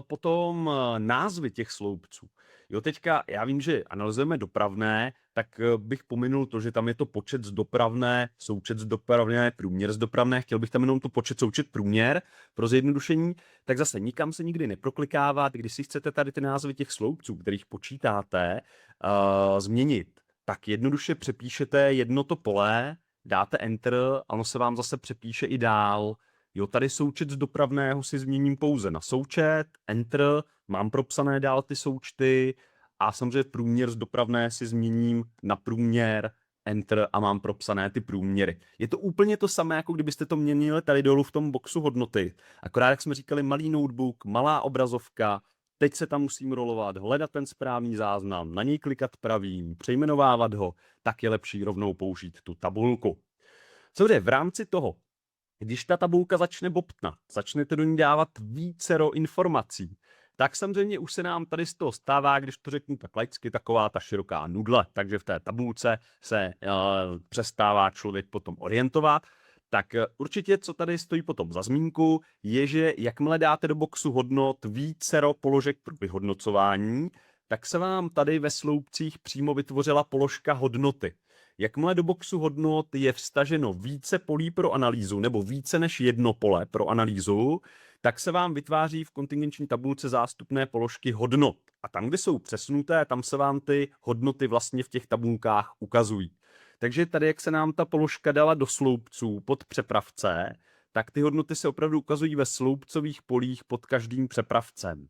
potom názvy těch sloupců. Jo, teďka já vím, že analyzujeme dopravné, tak bych pominul to, že tam je to počet z dopravné, součet z dopravné, průměr z dopravné. Chtěl bych tam jenom to počet, součet, průměr pro zjednodušení. Tak zase nikam se nikdy neproklikávat, když si chcete tady ty názvy těch sloupců, kterých počítáte, změnit, tak jednoduše přepíšete jedno to pole, dáte Enter a ono se vám zase přepíše i dál. Jo, tady součet z dopravného si změním pouze na součet, Enter, mám propsané dál ty součty a samozřejmě průměr z dopravné si změním na průměr, Enter a mám propsané ty průměry. Je to úplně to samé, jako kdybyste to měnili tady dolů v tom boxu hodnoty. Akorát, jak jsme říkali, malý notebook, malá obrazovka, teď se tam musím rolovat, hledat ten správný záznam, na něj klikat pravým, přejmenovávat ho, tak je lepší rovnou použít tu tabulku. Samozřejmě v rámci toho, když ta tabulka začne bobtnat, začnete do ní dávat vícero informací, tak samozřejmě už se nám tady z toho stává, když to řeknu tak laicky, taková ta široká nudle. Takže v té tabulce se přestává člověk potom orientovat. Tak určitě, co tady stojí potom za zmínku, je, že jakmile dáte do boxu hodnot vícero položek pro vyhodnocování, tak se vám tady ve sloupcích přímo vytvořila položka hodnoty. Jakmile do boxu hodnot je vstaženo více polí pro analýzu nebo více než jedno pole pro analýzu, tak se vám vytváří v kontingenční tabulce zástupné položky hodnot. A tam, kde jsou přesunuté, tam se vám ty hodnoty vlastně v těch tabulkách ukazují. Takže tady, jak se nám ta položka dala do sloupců pod přepravce, tak ty hodnoty se opravdu ukazují ve sloupcových polích pod každým přepravcem.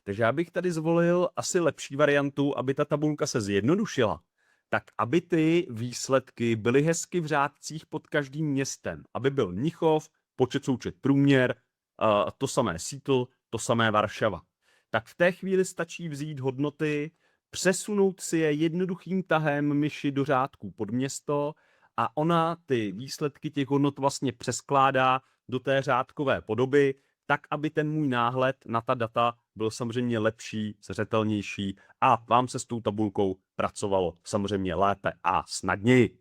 Takže já bych tady zvolil asi lepší variantu, aby ta tabulka se zjednodušila, tak aby ty výsledky byly hezky v řádcích pod každým městem. Aby byl Mnichov, počet, součet, průměr, to samé Seattle, to samé Varšava. Tak v té chvíli stačí vzít hodnoty, přesunout si je jednoduchým tahem myši do řádků pod město a ona ty výsledky těch hodnot vlastně přeskládá do té řádkové podoby, tak, aby ten můj náhled na ta data byl samozřejmě lepší, zřetelnější a vám se s tou tabulkou pracovalo samozřejmě lépe a snadněji.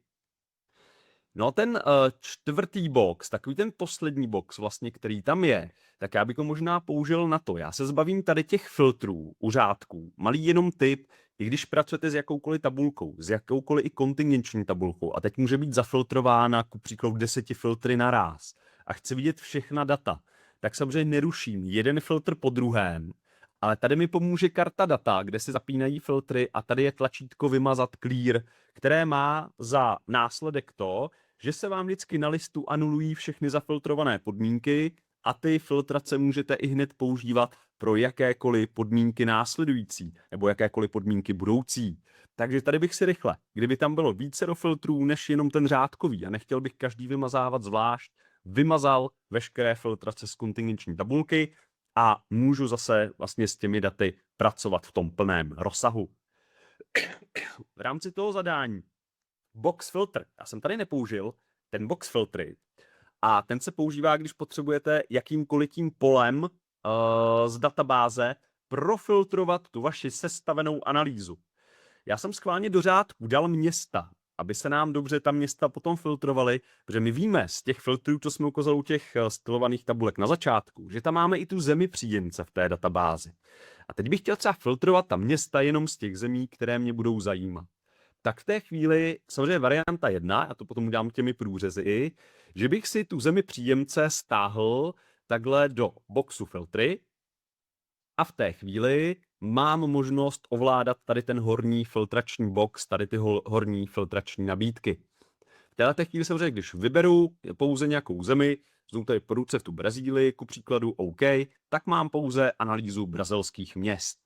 No ten čtvrtý box, takový ten poslední box vlastně, který tam je, tak já bych ho možná použil na to. Já se zbavím tady těch filtrů u řádků. Malý jenom tip, i když pracujete s jakoukoliv tabulkou, s jakoukoliv i kontingenční tabulkou a teď může být zafiltrována ku příkladu 10 filtry naráz a chci vidět všechna data, tak samozřejmě neruším jeden filtr po druhém, ale tady mi pomůže karta data, kde se zapínají filtry a tady je tlačítko vymazat clear, které má za následek to, že se vám vždycky na listu anulují všechny zafiltrované podmínky a ty filtrace můžete i hned používat pro jakékoliv podmínky následující nebo jakékoliv podmínky budoucí. Takže tady bych si rychle, kdyby tam bylo více do filtrů než jenom ten řádkový a nechtěl bych každý vymazávat zvlášť, vymazal veškeré filtrace z kontingenční tabulky a můžu zase vlastně s těmi daty pracovat v tom plném rozsahu. V rámci toho zadání box filter, já jsem tady nepoužil ten box filtry a ten se používá, když potřebujete jakýmkoliv tím polem z databáze profiltrovat tu vaši sestavenou analýzu. Já jsem schválně do řádku dal města, aby se nám dobře ta města potom filtrovaly, protože my víme z těch filtrů, co jsme ukázali u těch stylovaných tabulek na začátku, že tam máme i tu zemi příjemce v té databázi. A teď bych chtěl třeba filtrovat ta města jenom z těch zemí, které mě budou zajímat. Tak v té chvíli, samozřejmě varianta 1, já to potom udělám těmi průřezy, že bych si tu zemi příjemce stáhl takhle do boxu filtry a v té chvíli mám možnost ovládat tady ten horní filtrační box, tady ty horní filtrační nabídky. V této chvíli samozřejmě, když vyberu pouze nějakou zemi, znovu tady po ruce v tu Brazílii, ku příkladu OK, tak mám pouze analýzu brazilských měst.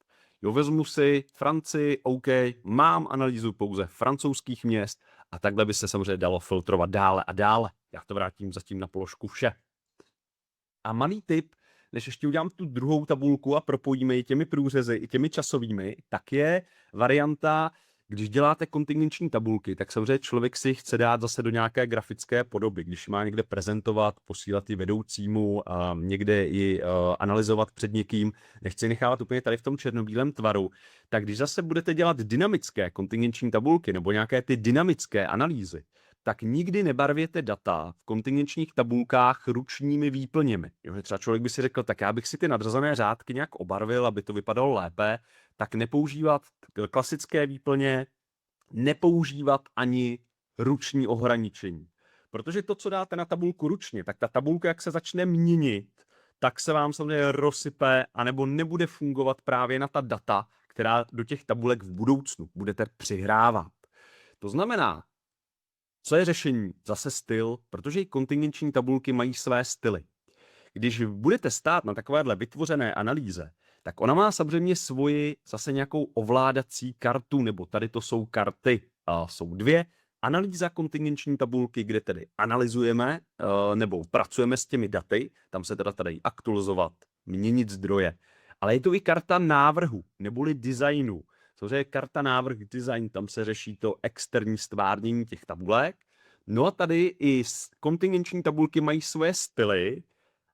Jo, vezmu si Francii, OK, mám analýzu pouze francouzských měst a takhle by se samozřejmě dalo filtrovat dále a dále. Já to vrátím zatím na položku vše. A malý tip, než ještě udělám tu druhou tabulku a propojíme ji těmi průřezy i těmi časovými, tak je varianta, když děláte kontingenční tabulky, tak samozřejmě člověk si chce dát zase do nějaké grafické podoby, když má někde prezentovat, posílat ji vedoucímu, někde ji analyzovat před někým, nechci nechávat úplně tady v tom černobílém tvaru, tak když zase budete dělat dynamické kontingenční tabulky nebo nějaké ty dynamické analýzy, tak nikdy nebarvěte data v kontingenčních tabulkách ručními výplněmi. Jo, že třeba člověk by si řekl, tak já bych si ty nadřazené řádky nějak obarvil, aby to vypadalo lépe, tak nepoužívat klasické výplně, nepoužívat ani ruční ohraničení. Protože to, co dáte na tabulku ručně, tak ta tabulka, jak se začne měnit, tak se vám samozřejmě rozsype, anebo nebude fungovat právě na ta data, která do těch tabulek v budoucnu budete přihrávat. To znamená, co je řešení? Zase styl, protože i kontingenční tabulky mají své styly. Když budete stát na takovéhle vytvořené analýze, tak ona má samozřejmě svoji zase nějakou ovládací kartu, nebo tady to jsou karty, jsou dvě. Analýza kontingenční tabulky, kde tedy analyzujeme nebo pracujeme s těmi daty, tam se teda dají aktualizovat, měnit zdroje. Ale je to i karta návrhu, neboli designu. Což je karta návrh design, tam se řeší to externí stvárnění těch tabulek. No a tady i kontingenční tabulky mají svoje styly,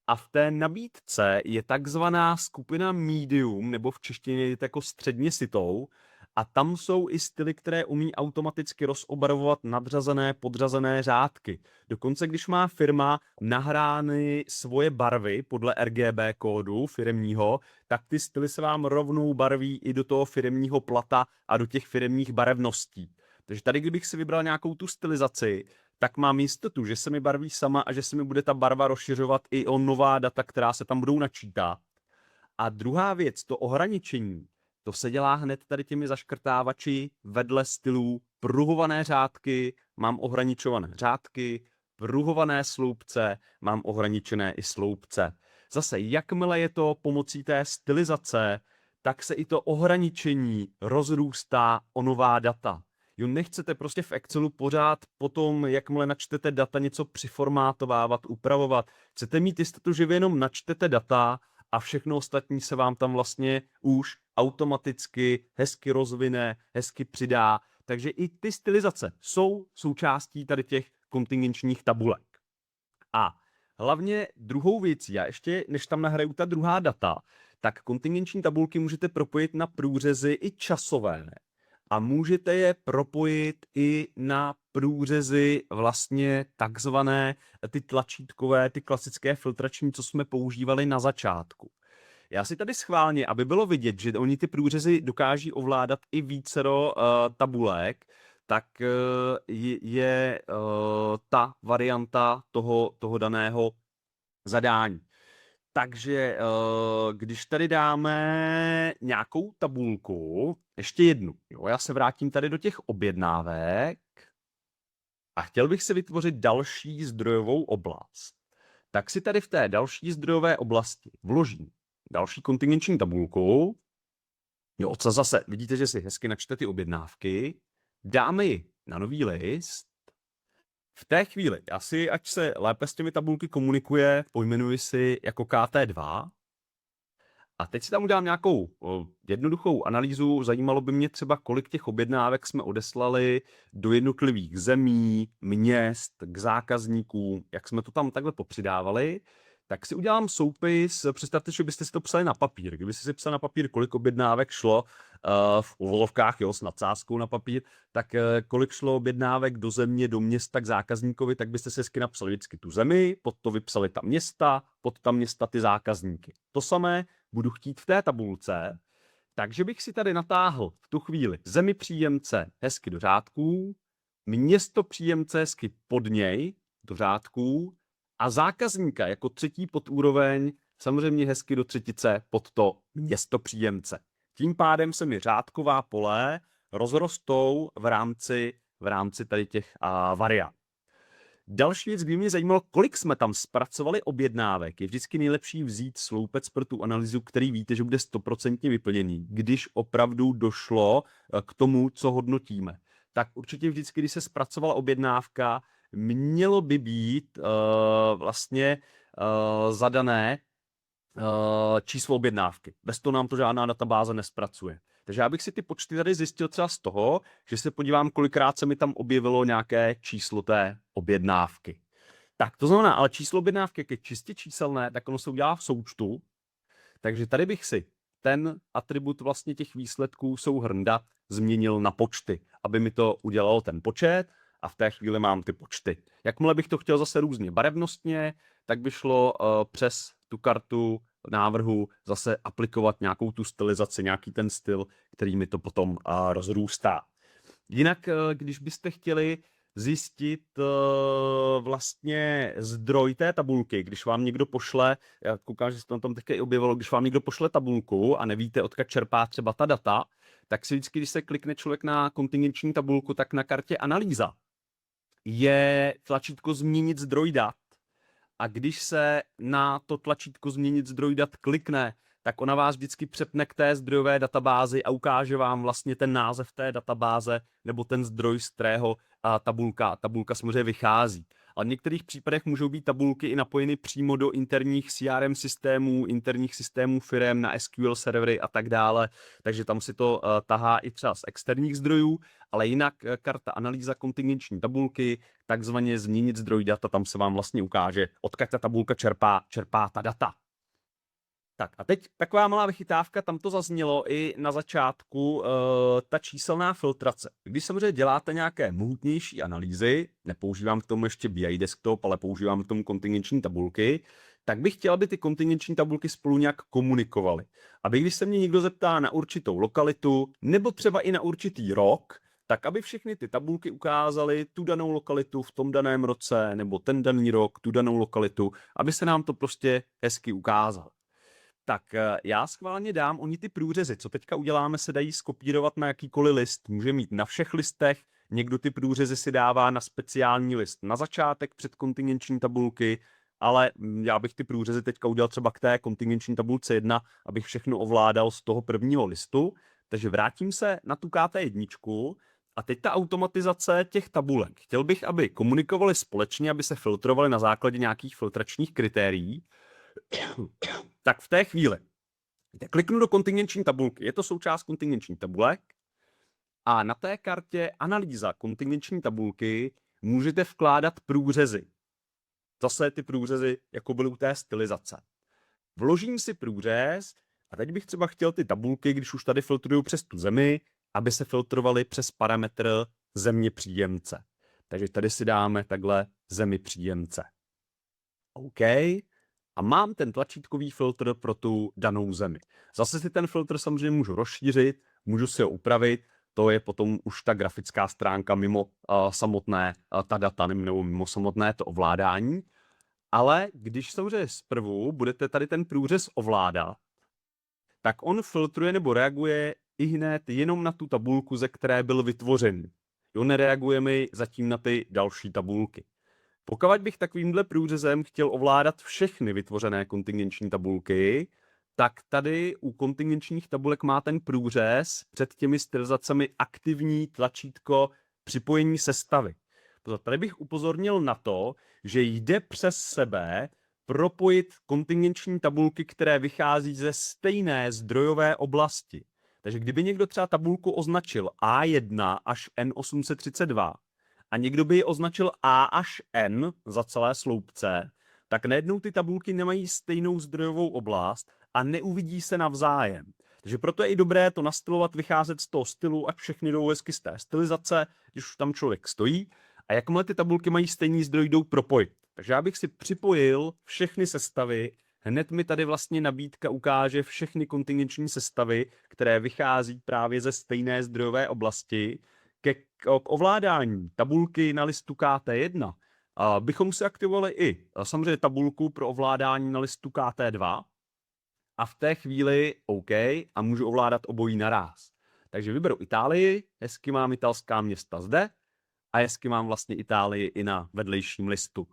a v té nabídce je takzvaná skupina medium, nebo v češtině je to jako středně sytou, a tam jsou i styly, které umí automaticky rozobarvovat nadřazené, podřazené řádky. Dokonce, když má firma nahrány svoje barvy podle RGB kódu firemního, tak ty styly se vám rovnou barví i do toho firemního plata a do těch firemních barevností. Takže tady, kdybych si vybral nějakou tu stylizaci, tak mám jistotu, že se mi barví sama a že se mi bude ta barva rozšiřovat i o nová data, která se tam budou načítat. A druhá věc, to ohraničení, to se dělá hned tady těmi zaškrtávači vedle stylů pruhované řádky, mám ohraničované řádky, pruhované sloupce, mám ohraničené i sloupce. Zase, jakmile je to pomocí té stylizace, tak se i to ohraničení rozrůstá o nová data. Jo, nechcete prostě v Excelu pořád potom, jakmile načtete data, něco přiformátovávat, upravovat. Chcete mít jistotu, že vy jenom načtete data a všechno ostatní se vám tam vlastně už automaticky hezky rozvine, hezky přidá. Takže i ty stylizace jsou součástí tady těch kontingenčních tabulek. A hlavně druhou věcí, já ještě, než tam nahraju ta druhá data, tak kontingenční tabulky můžete propojit na průřezy i časové. A můžete je propojit i na průřezy vlastně takzvané ty tlačítkové, ty klasické filtrační, co jsme používali na začátku. Já si tady schválně, aby bylo vidět, že oni ty průřezy dokáží ovládat i vícero tabulek, tak je ta varianta toho daného zadání. Takže když tady dáme nějakou tabulku, ještě jednu, jo, já se vrátím tady do těch objednávek a chtěl bych si vytvořit další zdrojovou oblast. Tak si tady v té další zdrojové oblasti vložím další kontingenční tabulku. Jo, co zase, vidíte, že si hezky načte ty objednávky, dáme ji na nový list. V té chvíli, ať se lépe s těmi tabulky komunikuje, pojmenuji si jako KT2. A teď si tam udělám nějakou jednoduchou analýzu. Zajímalo by mě třeba, kolik těch objednávek jsme odeslali do jednotlivých zemí, měst, k zákazníkům, jak jsme to tam takhle popřidávali. Tak si udělám soupis, představte, že byste si to psali na papír. Kdybyste si psali na papír, kolik objednávek šlo v uvolovkách, jo, s nadsázkou na papír, tak kolik šlo objednávek do země, do města k zákazníkovi, tak byste si hezky napsali vždycky tu zemi, pod to vypsali ta města, pod ta města ty zákazníky. To samé budu chtít v té tabulce, takže bych si tady natáhl v tu chvíli zemi příjemce hezky do řádků, město příjemce hezky pod něj do řádků, a zákazníka jako třetí podúroveň samozřejmě hezky do třetice pod to město příjemce. Tím pádem se mi řádková pole rozrostou v rámci tady těch variant. Další věc, kdy mě zajímalo, kolik jsme tam zpracovali objednávek, je vždycky nejlepší vzít sloupec pro tu analýzu, který víte, že bude 100% vyplněný, když opravdu došlo k tomu, co hodnotíme. Tak určitě vždycky, když se zpracovala objednávka, mělo by být vlastně zadané číslo objednávky. Bez toho nám to žádná databáze nespracuje. Takže já bych si ty počty tady zjistil třeba z toho, že se podívám, kolikrát se mi tam objevilo nějaké číslo té objednávky. Tak to znamená, ale číslo objednávky, jak je čistě číselné, tak ono se udělá v součtu. Takže tady bych si ten atribut vlastně těch výsledků souhrn dat změnil na počty, aby mi to udělalo ten počet. a v té chvíli mám ty počty. Jakmile bych to chtěl zase různě barevnostně, tak by šlo přes tu kartu návrhu zase aplikovat nějakou tu stylizaci, nějaký ten styl, který mi to potom rozrůstá. Jinak, když byste chtěli zjistit vlastně zdroj té tabulky, když vám někdo pošle, já koukám, že se to tam teďka i objevilo, když vám někdo pošle tabulku a nevíte, odkud čerpá třeba ta data, tak si vždycky, když se klikne člověk na kontingenční tabulku, tak na kartě analýza je tlačítko změnit zdroj dat. A když se na to tlačítko změnit zdroj dat klikne, tak ona vás vždycky přepne k té zdrojové databázi a ukáže vám vlastně ten název té databáze nebo ten zdroj, z kterého tabulka samozřejmě vychází. Ale v některých případech můžou být tabulky i napojeny přímo do interních CRM systémů, interních systémů firem na SQL servery a tak dále, takže tam si to tahá i třeba z externích zdrojů, ale jinak karta analýza kontingenční tabulky, takzvaně změnit zdroj data, tam se vám vlastně ukáže, odkud ta tabulka čerpá ta data. Tak a teď taková malá vychytávka, tam to zaznělo i na začátku, ta číselná filtrace. Když samozřejmě děláte nějaké mohutnější analýzy, nepoužívám k tomu ještě BI desktop, ale používám k tomu kontingenční tabulky, tak bych chtěl, aby ty kontingenční tabulky spolu nějak komunikovaly. Aby když se mě někdo zeptá na určitou lokalitu, nebo třeba i na určitý rok, tak aby všechny ty tabulky ukázaly tu danou lokalitu v tom daném roce, nebo ten daný rok, tu danou lokalitu, aby se nám to prostě hezky ukázalo. Tak já schválně dám, oni ty průřezy, co teďka uděláme, se dají skopírovat na jakýkoliv list. Může mít na všech listech, někdo ty průřezy si dává na speciální list na začátek před kontingenční tabulky, ale já bych ty průřezy teďka udělal třeba k té kontingenční tabulce 1, abych všechno ovládal z toho prvního listu. Takže vrátím se na tu KT1 a teď ta automatizace těch tabulek. Chtěl bych, aby komunikovali společně, aby se filtrovali na základě nějakých filtračních kritérií. Tak v té chvíli kliknu do kontingenční tabulky, je to součást kontingenční tabulek a na té kartě analýza kontingenční tabulky můžete vkládat průřezy. Zase ty průřezy, jako byly u té stylizace. Vložím si průřez a teď bych třeba chtěl ty tabulky, když už tady filtruju přes tu zemi, aby se filtrovaly přes parametr země příjemce. Takže tady si dáme takhle zemi příjemce. OK. A mám ten tlačítkový filtr pro tu danou zemi. Zase si ten filtr samozřejmě můžu rozšířit, můžu si ho upravit, to je potom už ta grafická stránka mimo samotné ta data nebo mimo samotné to ovládání. Ale když samozřejmě zprvu budete tady ten průřez ovládat, tak on filtruje nebo reaguje ihned jenom na tu tabulku, ze které byl vytvořen. On nereaguje mi zatím na ty další tabulky. Pokud bych takovýmhle průřezem chtěl ovládat všechny vytvořené kontingenční tabulky, tak tady u kontingenčních tabulek má ten průřez před těmi stylizacemi aktivní tlačítko připojení sestavy. Tady bych upozornil na to, že jde přes sebe propojit kontingenční tabulky, které vychází ze stejné zdrojové oblasti. Takže kdyby někdo třeba tabulku označil A1 až N832, a někdo by ji označil A až N za celé sloupce, tak najednou ty tabulky nemají stejnou zdrojovou oblast a neuvidí se navzájem. Takže proto je i dobré to nastylovat, vycházet z toho stylu, ať všechny jdou hezky z té stylizace, když už tam člověk stojí. A jakmile ty tabulky mají stejný zdroj, jdou propojit. Takže já bych si připojil všechny sestavy, hned mi tady vlastně nabídka ukáže všechny kontingenční sestavy, které vychází právě ze stejné zdrojové oblasti. K ovládání tabulky na listu KT1 bychom si aktivovali i samozřejmě tabulku pro ovládání na listu KT2 a v té chvíli OK a můžu ovládat obojí naráz. Takže vyberu Itálii, hezky mám italská města zde a hezky mám vlastně Itálii i na vedlejším listu.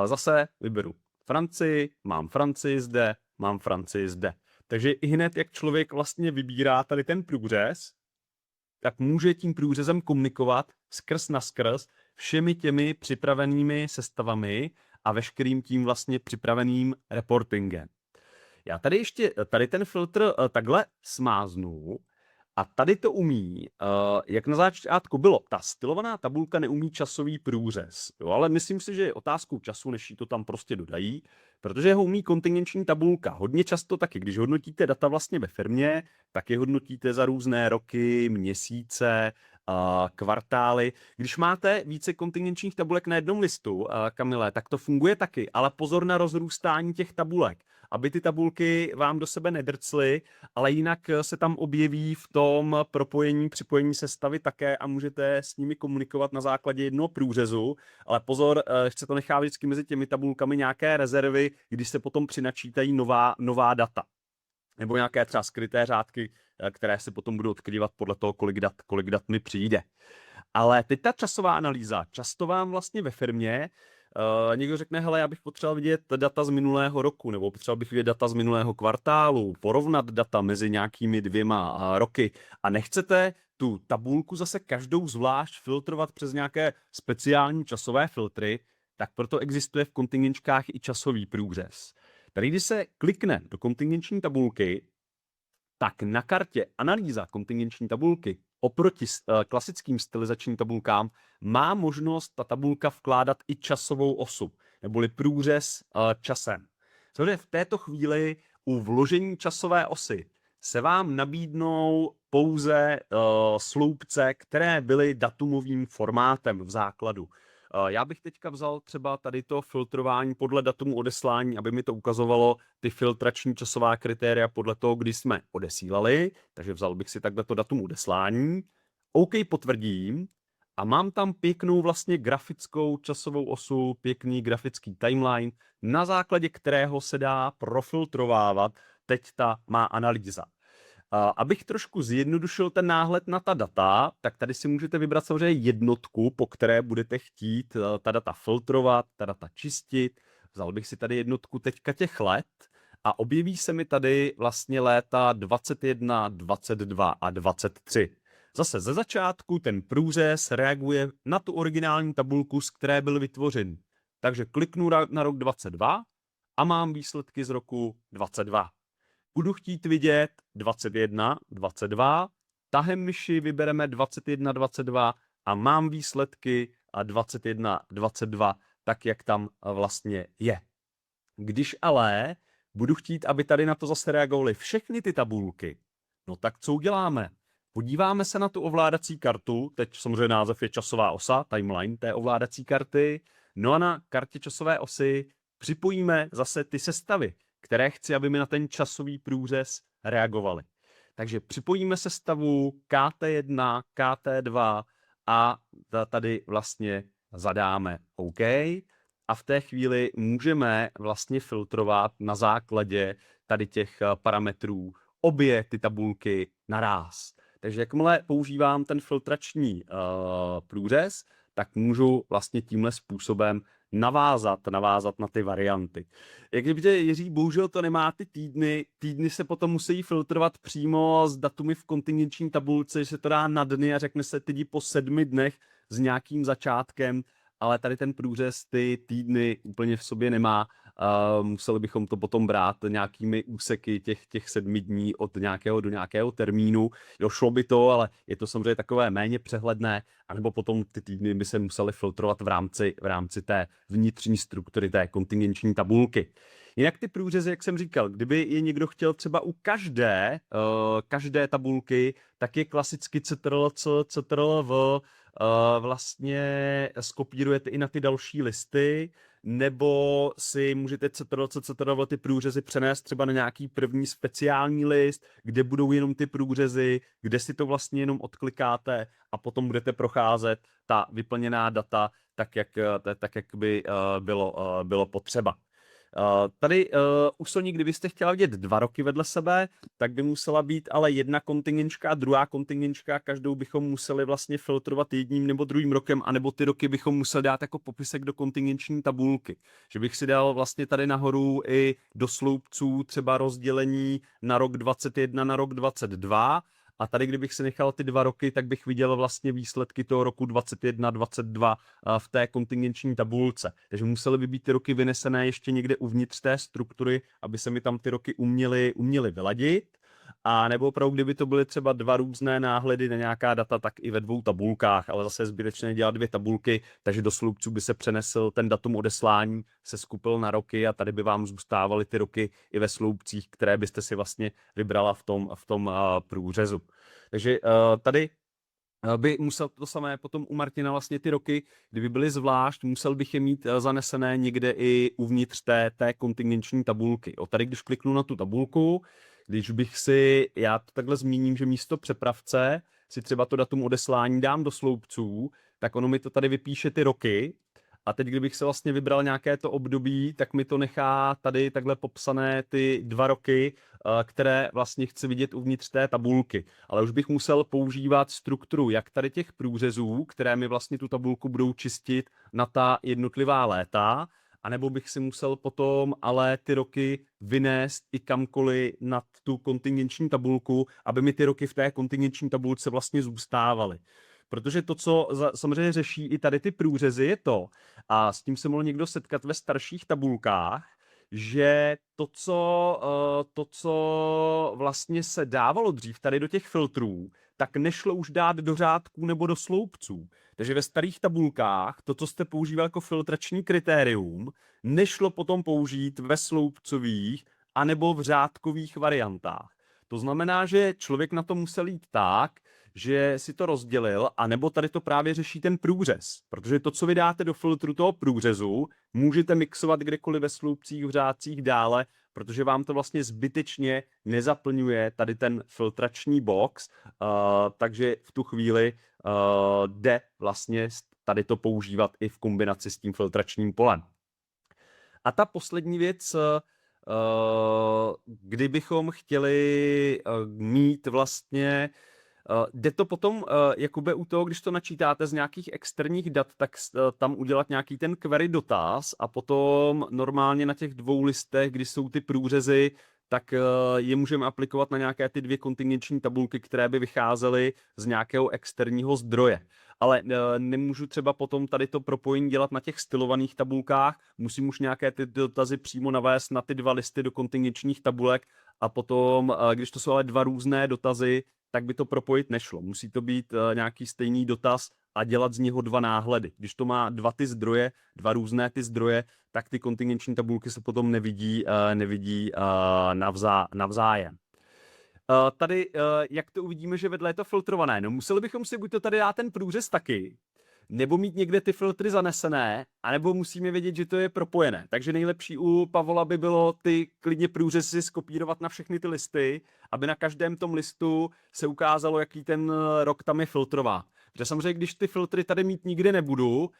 Zase vyberu Francii, mám Francii zde, mám Francii zde. Takže i hned, jak člověk vlastně vybírá tady ten průřez, tak může tím průřezem komunikovat skrz na skrz všemi těmi připravenými sestavami a veškerým tím vlastně připraveným reportingem. Já tady ještě ten filtr takhle smáznu a tady to umí, jak na začátku bylo, ta stylovaná tabulka neumí časový průřez, jo, ale myslím si, že je otázkou času, než jí to tam prostě dodají, protože ho umí kontingenční tabulka. Hodně často taky, když hodnotíte data vlastně ve firmě, tak je hodnotíte za různé roky, měsíce kvartály. Když máte více kontingenčních tabulek na jednom listu, Kamile, tak to funguje taky, ale pozor na rozrůstání těch tabulek, aby ty tabulky vám do sebe nedrcly, ale jinak se tam objeví v tom propojení, připojení sestavy také a můžete s nimi komunikovat na základě jednoho průřezu, ale pozor, chce to nechat vždycky mezi těmi tabulkami nějaké rezervy, když se potom přinačítají nová data. Nebo nějaké třeba skryté řádky, které se potom budou odkrývat podle toho, kolik dat mi přijde. Ale teď ta časová analýza. Často vám vlastně ve firmě někdo řekne, hele, já bych potřeboval vidět data z minulého roku, nebo potřeboval bych vidět data z minulého kvartálu, porovnat data mezi nějakými 2 roky a nechcete tu tabulku zase každou zvlášť filtrovat přes nějaké speciální časové filtry, tak proto existuje v kontingenčkách i časový průřez. Tady, když se klikne do kontingenční tabulky, tak na kartě analýza kontingenční tabulky oproti klasickým stylizačním tabulkám má možnost ta tabulka vkládat i časovou osu, neboli průřez časem. Protože v této chvíli u vložení časové osy se vám nabídnou pouze sloupce, které byly datumovým formátem v základu. Já bych teďka vzal třeba tady to filtrování podle datumu odeslání, aby mi to ukazovalo ty filtrační časová kritéria podle toho, kdy jsme odesílali, takže vzal bych si takhle to datum odeslání, OK, potvrdím a mám tam pěknou vlastně grafickou časovou osu, pěkný grafický timeline, na základě kterého se dá profiltrovávat teď ta má analýza. Abych trošku zjednodušil ten náhled na ta data, tak tady si můžete vybrat samozřejmě jednotku, po které budete chtít ta data filtrovat, ta data čistit. Vzal bych si tady jednotku teďka těch let a objeví se mi tady vlastně léta 21, 22 a 23. Zase ze začátku ten průřez reaguje na tu originální tabulku, z které byl vytvořen. Takže kliknu na rok 22 a mám výsledky z roku 22. Budu chtít vidět 21, 22, tahem myši vybereme 21, 22 a mám výsledky 21, 22, tak jak tam vlastně je. Když ale budu chtít, aby tady na to zase reagovaly všechny ty tabulky, no tak co uděláme? Podíváme se na tu ovládací kartu, teď samozřejmě název je časová osa, timeline té ovládací karty, no a na kartě časové osy připojíme zase ty sestavy, které chci, aby mi na ten časový průřez reagovaly. Takže připojíme sestavu KT1, KT2 a tady vlastně zadáme OK. A v té chvíli můžeme vlastně filtrovat na základě tady těch parametrů obě ty tabulky naráz. Takže jakmile používám ten filtrační průřez, tak můžu vlastně tímhle způsobem navázat na ty varianty. Jak vidíte, Jiří, bohužel to nemá ty týdny se potom musí filtrovat přímo s datumy v kontingenční tabulce, že se to dá na dny a řekne se ty po 7 dnech s nějakým začátkem, ale tady ten průřez ty týdny úplně v sobě nemá. Museli bychom to potom brát nějakými úseky těch 7 dní od nějakého do nějakého termínu. Došlo by to, ale je to samozřejmě takové méně přehledné, anebo potom ty týdny by se musely filtrovat v rámci té vnitřní struktury té kontingenční tabulky. Jinak ty průřezy, jak jsem říkal, kdyby je někdo chtěl třeba u každé tabulky, tak je klasicky CTRL-V, vlastně skopírujete i na ty další listy, nebo si můžete CTRL ty průřezy přenést třeba na nějaký první speciální list, kde budou jenom ty průřezy, kde si to vlastně jenom odklikáte a potom budete procházet ta vyplněná data tak, jak by bylo potřeba. Tady u Sony, kdybyste chtěla vidět 2 roky vedle sebe, tak by musela být ale jedna kontingenčka a druhá kontingenčka, každou bychom museli vlastně filtrovat jedním nebo druhým rokem, anebo ty roky bychom museli dát jako popisek do kontingenční tabulky. Že bych si dal vlastně tady nahoru i do sloupců třeba rozdělení na rok 21 na rok 22, a tady, kdybych si nechal ty 2 roky, tak bych viděl vlastně výsledky toho roku 21, 22 v té kontingenční tabulce. Takže musely by být ty roky vynesené ještě někde uvnitř té struktury, aby se mi tam ty roky uměly vyladit. A nebo opravdu, kdyby to byly třeba 2 různé náhledy na nějaká data, tak i ve 2 tabulkách, ale zase je zbytečné dělat 2 tabulky, takže do sloupců by se přenesl ten datum odeslání, se skupil na roky a tady by vám zůstávaly ty roky i ve sloupcích, které byste si vlastně vybrala v tom průřezu. Takže tady by musel to samé potom u Martina vlastně ty roky, kdyby byly zvlášť, musel bych je mít zanesené někde i uvnitř té kontingenční tabulky. Tady když kliknu na tu tabulku, když bych si, já to takhle zmíním, že místo přepravce si třeba to datum odeslání dám do sloupců, tak ono mi to tady vypíše ty roky. A teď, kdybych se vlastně vybral nějaké to období, tak mi to nechá tady takhle popsané ty 2 roky, které vlastně chci vidět uvnitř té tabulky. Ale už bych musel používat strukturu jak tady těch průřezů, které mi vlastně tu tabulku budou čistit na ta jednotlivá léta, anebo bych si musel potom ale ty roky vynést i kamkoliv nad tu kontingenční tabulku, aby mi ty roky v té kontingenční tabulce vlastně zůstávaly. Protože to, co samozřejmě řeší i tady ty průřezy, je to, a s tím se mohl někdo setkat ve starších tabulkách, že to, co vlastně se dávalo dřív tady do těch filtrů, tak nešlo už dát do řádků nebo do sloupců. Takže ve starých tabulkách to, co jste používal jako filtrační kritérium, nešlo potom použít ve sloupcových anebo v řádkových variantách. To znamená, že člověk na to musel jít tak, že si to rozdělil, anebo tady to právě řeší ten průřez. Protože to, co vydáte do filtru toho průřezu, můžete mixovat kdekoliv ve sloupcích, v řádcích dále, protože vám to vlastně zbytečně nezaplňuje tady ten filtrační box, takže v tu chvíli jde vlastně tady to používat i v kombinaci s tím filtračním polem. A ta poslední věc, kdybychom chtěli mít vlastně, jde to potom, Jakube, u toho, když to načítáte z nějakých externích dat, tak tam udělat nějaký ten query dotaz a potom normálně na těch 2 listech, kdy jsou ty průřezy, tak je můžeme aplikovat na nějaké ty 2 kontingenční tabulky, které by vycházely z nějakého externího zdroje. Ale nemůžu třeba potom tady to propojení dělat na těch stylovaných tabulkách, musím už nějaké ty dotazy přímo navést na ty 2 listy do kontingenčních tabulek a potom, když to jsou ale 2 různé dotazy, tak by to propojit nešlo. Musí to být nějaký stejný dotaz a dělat z něho 2 náhledy. Když to má 2 ty zdroje, 2 různé ty zdroje, tak ty kontingenční tabulky se potom nevidí navzájem. Tady, jak to uvidíme, že vedle je to filtrované? No museli bychom si buď to tady dát ten průřez taky, nebo mít někde ty filtry zanesené, anebo musíme vědět, že to je propojené. Takže nejlepší u Pavola by bylo ty klidně průřezy skopírovat na všechny ty listy, aby na každém tom listu se ukázalo, jaký ten rok tam je filtrová. Protože samozřejmě, když ty filtry tady mít nikde nebudu,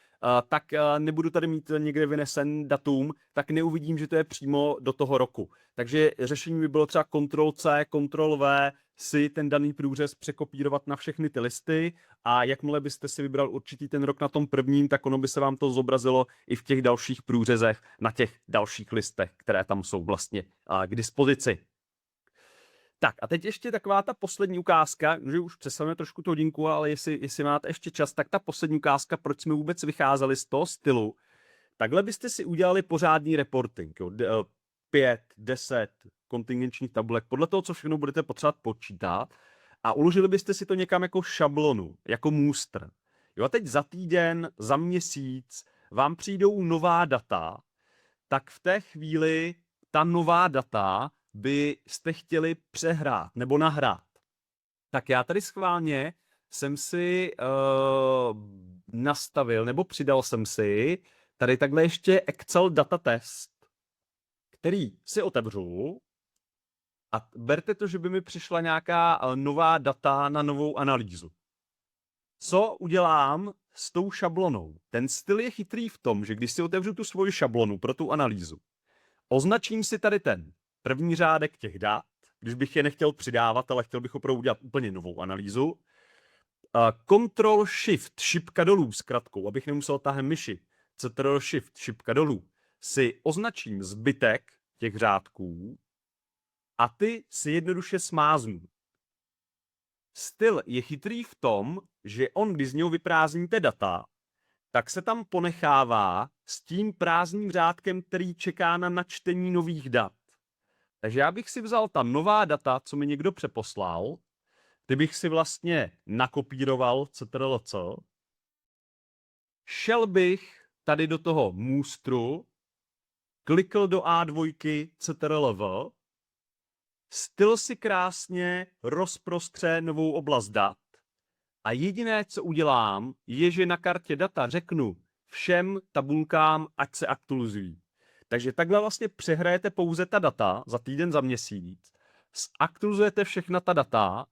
tak nebudu tady mít někde vynesen datum, tak neuvidím, že to je přímo do toho roku. Takže řešení by bylo třeba Ctrl+C, Ctrl+V, si ten daný průřez překopírovat na všechny ty listy a jakmile byste si vybral určitý ten rok na tom prvním, tak ono by se vám to zobrazilo i v těch dalších průřezech na těch dalších listech, které tam jsou vlastně k dispozici. Tak a teď ještě taková ta poslední ukázka, že už přesahujeme trošku tu hodinku, ale jestli máte ještě čas, tak ta poslední ukázka, proč jsme vůbec vycházeli z toho stylu. Takhle byste si udělali pořádný reporting, 5, 10 kontingenčních tabulek, podle toho, co všechno budete potřebovat počítat a uložili byste si to někam jako šablonu, jako můstr. Jo, a teď za týden, za měsíc vám přijdou nová data, tak v té chvíli ta nová data byste chtěli přehrát nebo nahrát. Tak já tady schválně jsem si nastavil nebo přidal jsem si tady takhle ještě Excel data test, který si otevřu a berte to, že by mi přišla nějaká nová data na novou analýzu. Co udělám s tou šablonou? Ten styl je chytrý v tom, že když si otevřu tu svoji šablonu pro tu analýzu, označím si tady ten první řádek těch dat, když bych je nechtěl přidávat, ale chtěl bych opravdu udělat úplně novou analýzu. Ctrl Shift, šipka dolů s kratkou, abych nemusel tahem myši. Ctrl Shift, šipka dolů. Si označím zbytek těch řádků a ty si jednoduše smáznu. Styl je chytrý v tom, že on, když z něho vyprázdníte data, tak se tam ponechává s tím prázdným řádkem, který čeká na načtení nových dat. Takže já bych si vzal ta nová data, co mi někdo přeposlal, ty bych si vlastně nakopíroval Ctrl+C, šel bych tady do toho můstru, klikl do A2 Ctrl+V, styl si krásně rozprostře novou oblast dat a jediné, co udělám, je, že na kartě data řeknu všem tabulkám, ať se aktualizují. Takže takhle vlastně přehrajete pouze ta data za týden, za měsíc, zaktualizujete všechna ta data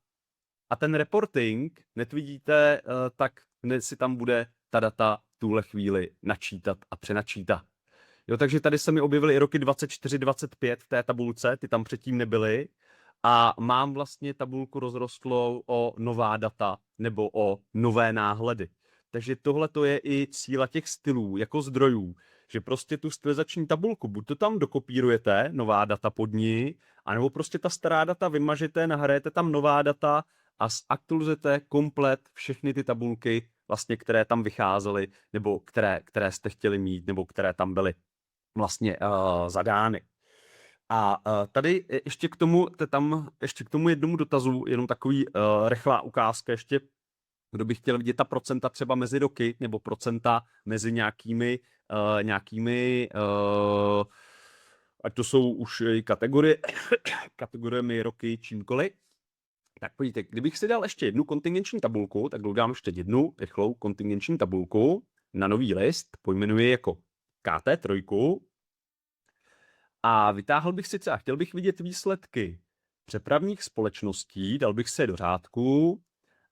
a ten reporting, hned vidíte, tak hned si tam bude ta data v tuhle chvíli načítat a přenačítat. Jo, takže tady se mi objevily i roky 24, 25 v té tabulce, ty tam předtím nebyly. A mám vlastně tabulku rozrostlou o nová data nebo o nové náhledy. Takže tohle to je i síla těch stylů jako zdrojů, že prostě tu stylizační tabulku, buď to tam dokopírujete, nová data pod ní, anebo prostě ta stará data vymažete, nahrajete tam nová data a zaktualizujete komplet všechny ty tabulky, vlastně, které tam vycházely, nebo které jste chtěli mít, nebo které tam byly vlastně zadány. A tady ještě k tomu jednomu dotazu, jenom takový rychlá ukázka ještě, kdo by chtěl vidět ta procenta třeba mezi roky, nebo procenta mezi nějakými ať to jsou už i kategoriemi roky, čímkoliv. Tak pojďte, kdybych si dal ještě jednu kontingenční tabulku, tak dám ještě jednu rychlou kontingenční tabulku na nový list, pojmenuji jako KT3, a vytáhl bych sice a chtěl bych vidět výsledky přepravních společností, dal bych se do řádku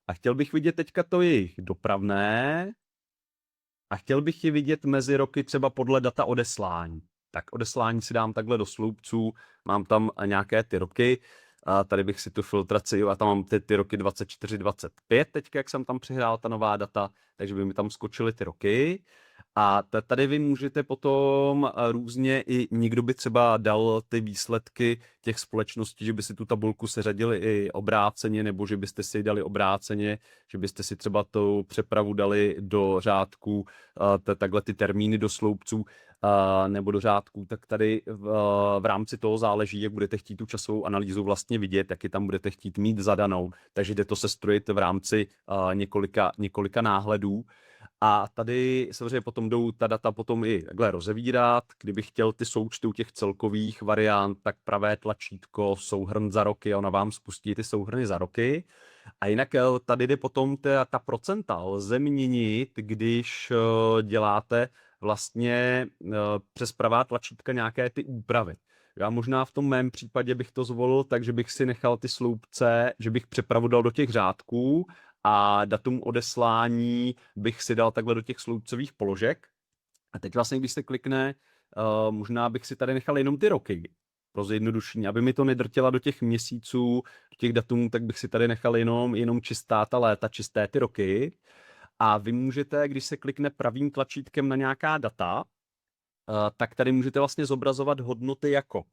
a chtěl bych vidět teďka to jejich dopravné a chtěl bych je vidět mezi roky třeba podle data odeslání. Tak odeslání si dám takhle do sloupců, mám tam nějaké ty roky, a tady bych si tu filtraci, a tam mám ty roky 24, 25, teďka jak jsem tam přihrál ta nová data, takže by mi tam skočily ty roky. A tady vy můžete potom různě i někdo by třeba dal ty výsledky těch společností, že by si tu tabulku seřadili i obráceně, nebo že byste si ji dali obráceně, že byste si třeba tu přepravu dali do řádků, takhle ty termíny do sloupců, nebo do řádků, tak tady v rámci toho záleží, jak budete chtít tu časovou analýzu vlastně vidět, jak ji tam budete chtít mít zadanou, takže jde to sestrojit v rámci několika náhledů. A tady samozřejmě potom jdou ta data potom i takhle rozevírat. Kdybych chtěl ty součty u těch celkových variant, tak pravé tlačítko, souhrn za roky, ona vám spustí ty souhrny za roky. A jinak tady jde potom ta procenta lze měnit, když děláte vlastně přes pravá tlačítka nějaké ty úpravy. Já možná v tom mém případě bych to zvolil tak, že bych si nechal ty sloupce, že bych přepravu dal do těch řádků a datum odeslání bych si dal takhle do těch sloupcových položek. A teď vlastně, když se klikne, možná bych si tady nechal jenom ty roky pro zjednodušení, aby mi to nedrtěla do těch měsíců, do těch datumů, tak bych si tady nechal jenom čistá ta léta, čisté ty roky. A vy můžete, když se klikne pravým tlačítkem na nějaká data, tak tady můžete vlastně zobrazovat hodnoty jako.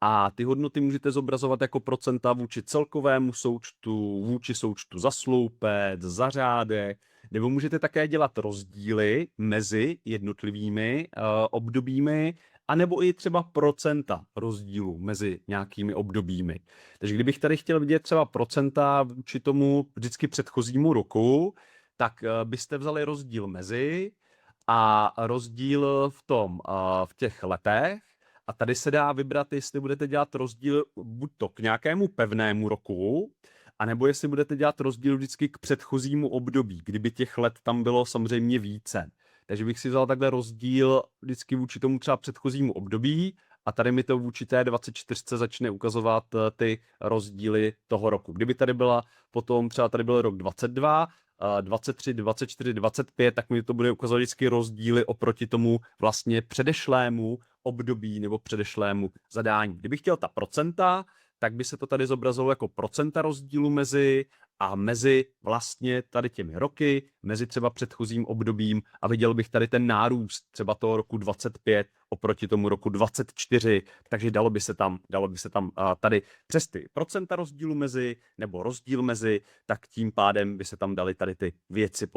A ty hodnoty můžete zobrazovat jako procenta vůči celkovému součtu, vůči součtu za sloupec, za řádek, nebo můžete také dělat rozdíly mezi jednotlivými obdobími, anebo i třeba procenta rozdílu mezi nějakými obdobími. Takže kdybych tady chtěl vidět třeba procenta vůči tomu vždycky předchozímu roku, tak byste vzali rozdíl mezi a rozdíl v těch letech. A tady se dá vybrat, jestli budete dělat rozdíl buď to k nějakému pevnému roku, anebo jestli budete dělat rozdíl vždycky k předchozímu období, kdyby těch let tam bylo samozřejmě více. Takže bych si vzal takhle rozdíl vždycky vůči tomu třeba předchozímu období a tady mi to vůči té 24 začne ukazovat ty rozdíly toho roku. Kdyby tady byla potom třeba tady byl rok 22, 23, 24, 25, tak mi to bude ukazovat vždycky rozdíly oproti tomu vlastně předešlému období nebo předešlému zadání. Kdybych chtěl ta procenta, tak by se to tady zobrazilo jako procenta rozdílu mezi vlastně tady těmi roky, mezi třeba předchozím obdobím a viděl bych tady ten nárůst třeba toho roku 25 oproti tomu roku 24, takže dalo by se tam tady přes ty procenta rozdílu mezi nebo rozdíl mezi, tak tím pádem by se tam daly tady ty věci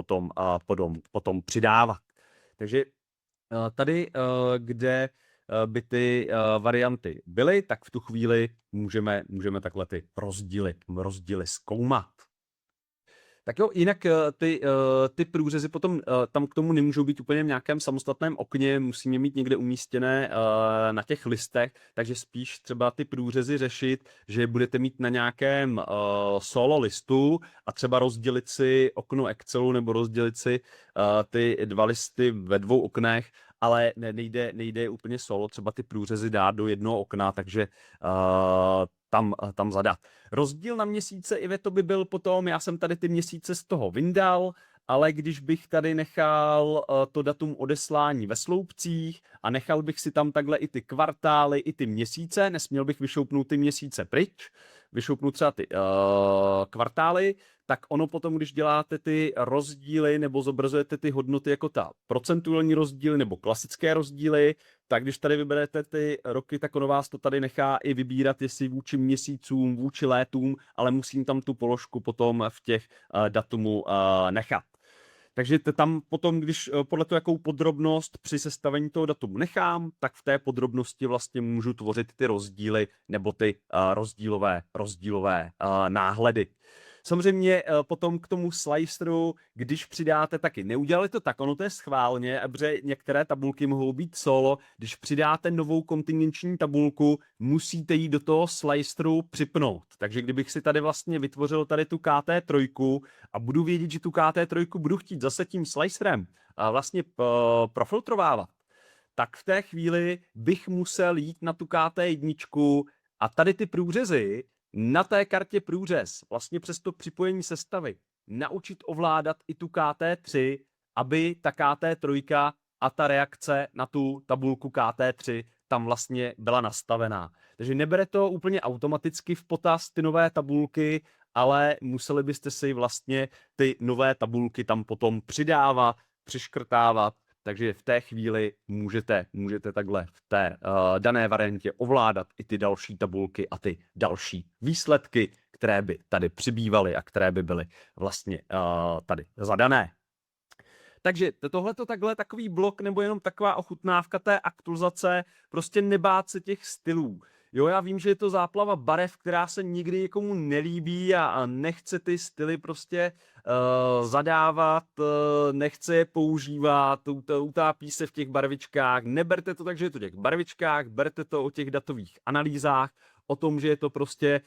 potom přidávat. Takže tady, kde by ty varianty byly, tak v tu chvíli můžeme takhle ty rozdíly zkoumat. Tak jo, jinak ty průřezy potom tam k tomu nemůžou být úplně v nějakém samostatném okně, musíme je mít někde umístěné na těch listech, takže spíš třeba ty průřezy řešit, že je budete mít na nějakém solo listu a třeba rozdělit si okno Excelu nebo rozdělit si ty dva listy ve dvou oknech, ale nejde úplně solo, třeba ty průřezy dát do jednoho okna, takže tam zadat. Rozdíl na měsíce, Iveto, by byl potom, já jsem tady ty měsíce z toho vyndal, ale když bych tady nechal to datum odeslání ve sloupcích a nechal bych si tam takhle i ty kvartály, i ty měsíce, nesměl bych vyšoupnout ty měsíce pryč, vyšoupnout třeba ty kvartály, tak ono potom, když děláte ty rozdíly nebo zobrazujete ty hodnoty jako ta procentuální rozdíly nebo klasické rozdíly, tak když tady vyberete ty roky, tak ono vás to tady nechá i vybírat, jestli vůči měsícům, vůči létům, ale musím tam tu položku potom v těch datumu nechat. Takže tam potom, když podle toho, jakou podrobnost při sestavení toho datumu nechám, tak v té podrobnosti vlastně můžu tvořit ty rozdíly nebo ty rozdílové náhledy. Samozřejmě potom k tomu sliceru, když přidáte taky, neudělali to tak, ono to je schválně, protože některé tabulky mohou být solo, když přidáte novou kontingenční tabulku, musíte ji do toho sliceru připnout. Takže kdybych si tady vlastně vytvořil tady tu KT3 a budu vědět, že tu KT3 budu chtít zase tím slicerem vlastně profiltrovávat, tak v té chvíli bych musel jít na tu KT1 a tady ty průřezy na té kartě průřez, vlastně přes to připojení sestavy, naučit ovládat i tu KT3, aby ta KT3 a ta reakce na tu tabulku KT3 tam vlastně byla nastavená. Takže nebere to úplně automaticky v potaz ty nové tabulky, ale museli byste si vlastně ty nové tabulky tam potom přidávat, přiškrtávat, takže v té chvíli můžete takhle v té dané variantě ovládat i ty další tabulky a ty další výsledky, které by tady přibývaly a které by byly vlastně tady zadané. Takže tohleto takhle takový blok nebo jenom taková ochutnávka té aktualizace, prostě nebát se těch stylů. Jo, já vím, že je to záplava barev, která se nikdy někomu nelíbí a nechce ty styly prostě zadávat, nechce je používat, utápí se v těch barvičkách. Neberte to tak, že je to v těch barvičkách, berte to o těch datových analýzách, o tom, že je to prostě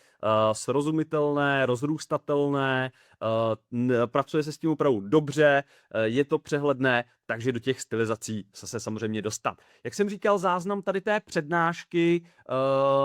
srozumitelné, rozrůstatelné, pracuje se s tím opravdu dobře, je to přehledné, takže do těch stylizací se samozřejmě dostat. Jak jsem říkal, záznam tady té přednášky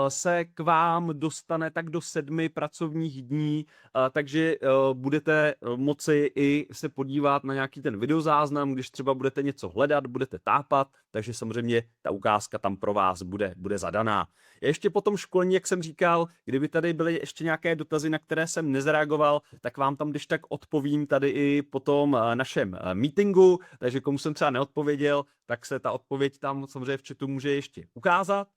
se k vám dostane tak do 7 pracovních dní, takže budete moci i se podívat na nějaký ten videozáznam, když třeba budete něco hledat, budete tápat, takže samozřejmě ta ukázka tam pro vás bude zadaná. Ještě po tom školení, jak jsem říkal, kdyby tady byly ještě nějaké dotazy, na které jsem nezareagoval, tak vám tam když tak odpovím tady i po tom našem meetingu, takže komu jsem třeba neodpověděl, tak se ta odpověď tam samozřejmě v chatu může ještě ukázat.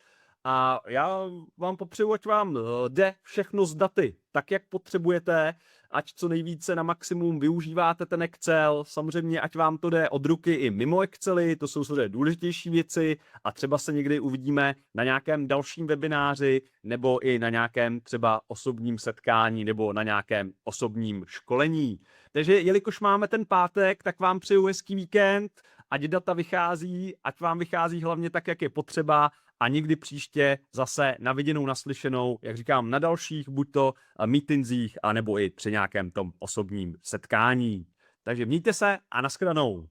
A já vám popřeju, ať vám jde všechno z daty, tak jak potřebujete, ať co nejvíce na maximum využíváte ten Excel, samozřejmě ať vám to jde od ruky i mimo Excely, to jsou samozřejmě důležitější věci a třeba se někdy uvidíme na nějakém dalším webináři nebo i na nějakém třeba osobním setkání nebo na nějakém osobním školení. Takže jelikož máme ten pátek, tak vám přeju hezký víkend, ať data vychází, ať vám vychází hlavně tak, jak je potřeba a někdy příště zase na viděnou, naslyšenou, jak říkám, na dalších, buď to meetingsích, anebo i při nějakém tom osobním setkání. Takže mějte se a nashledanou.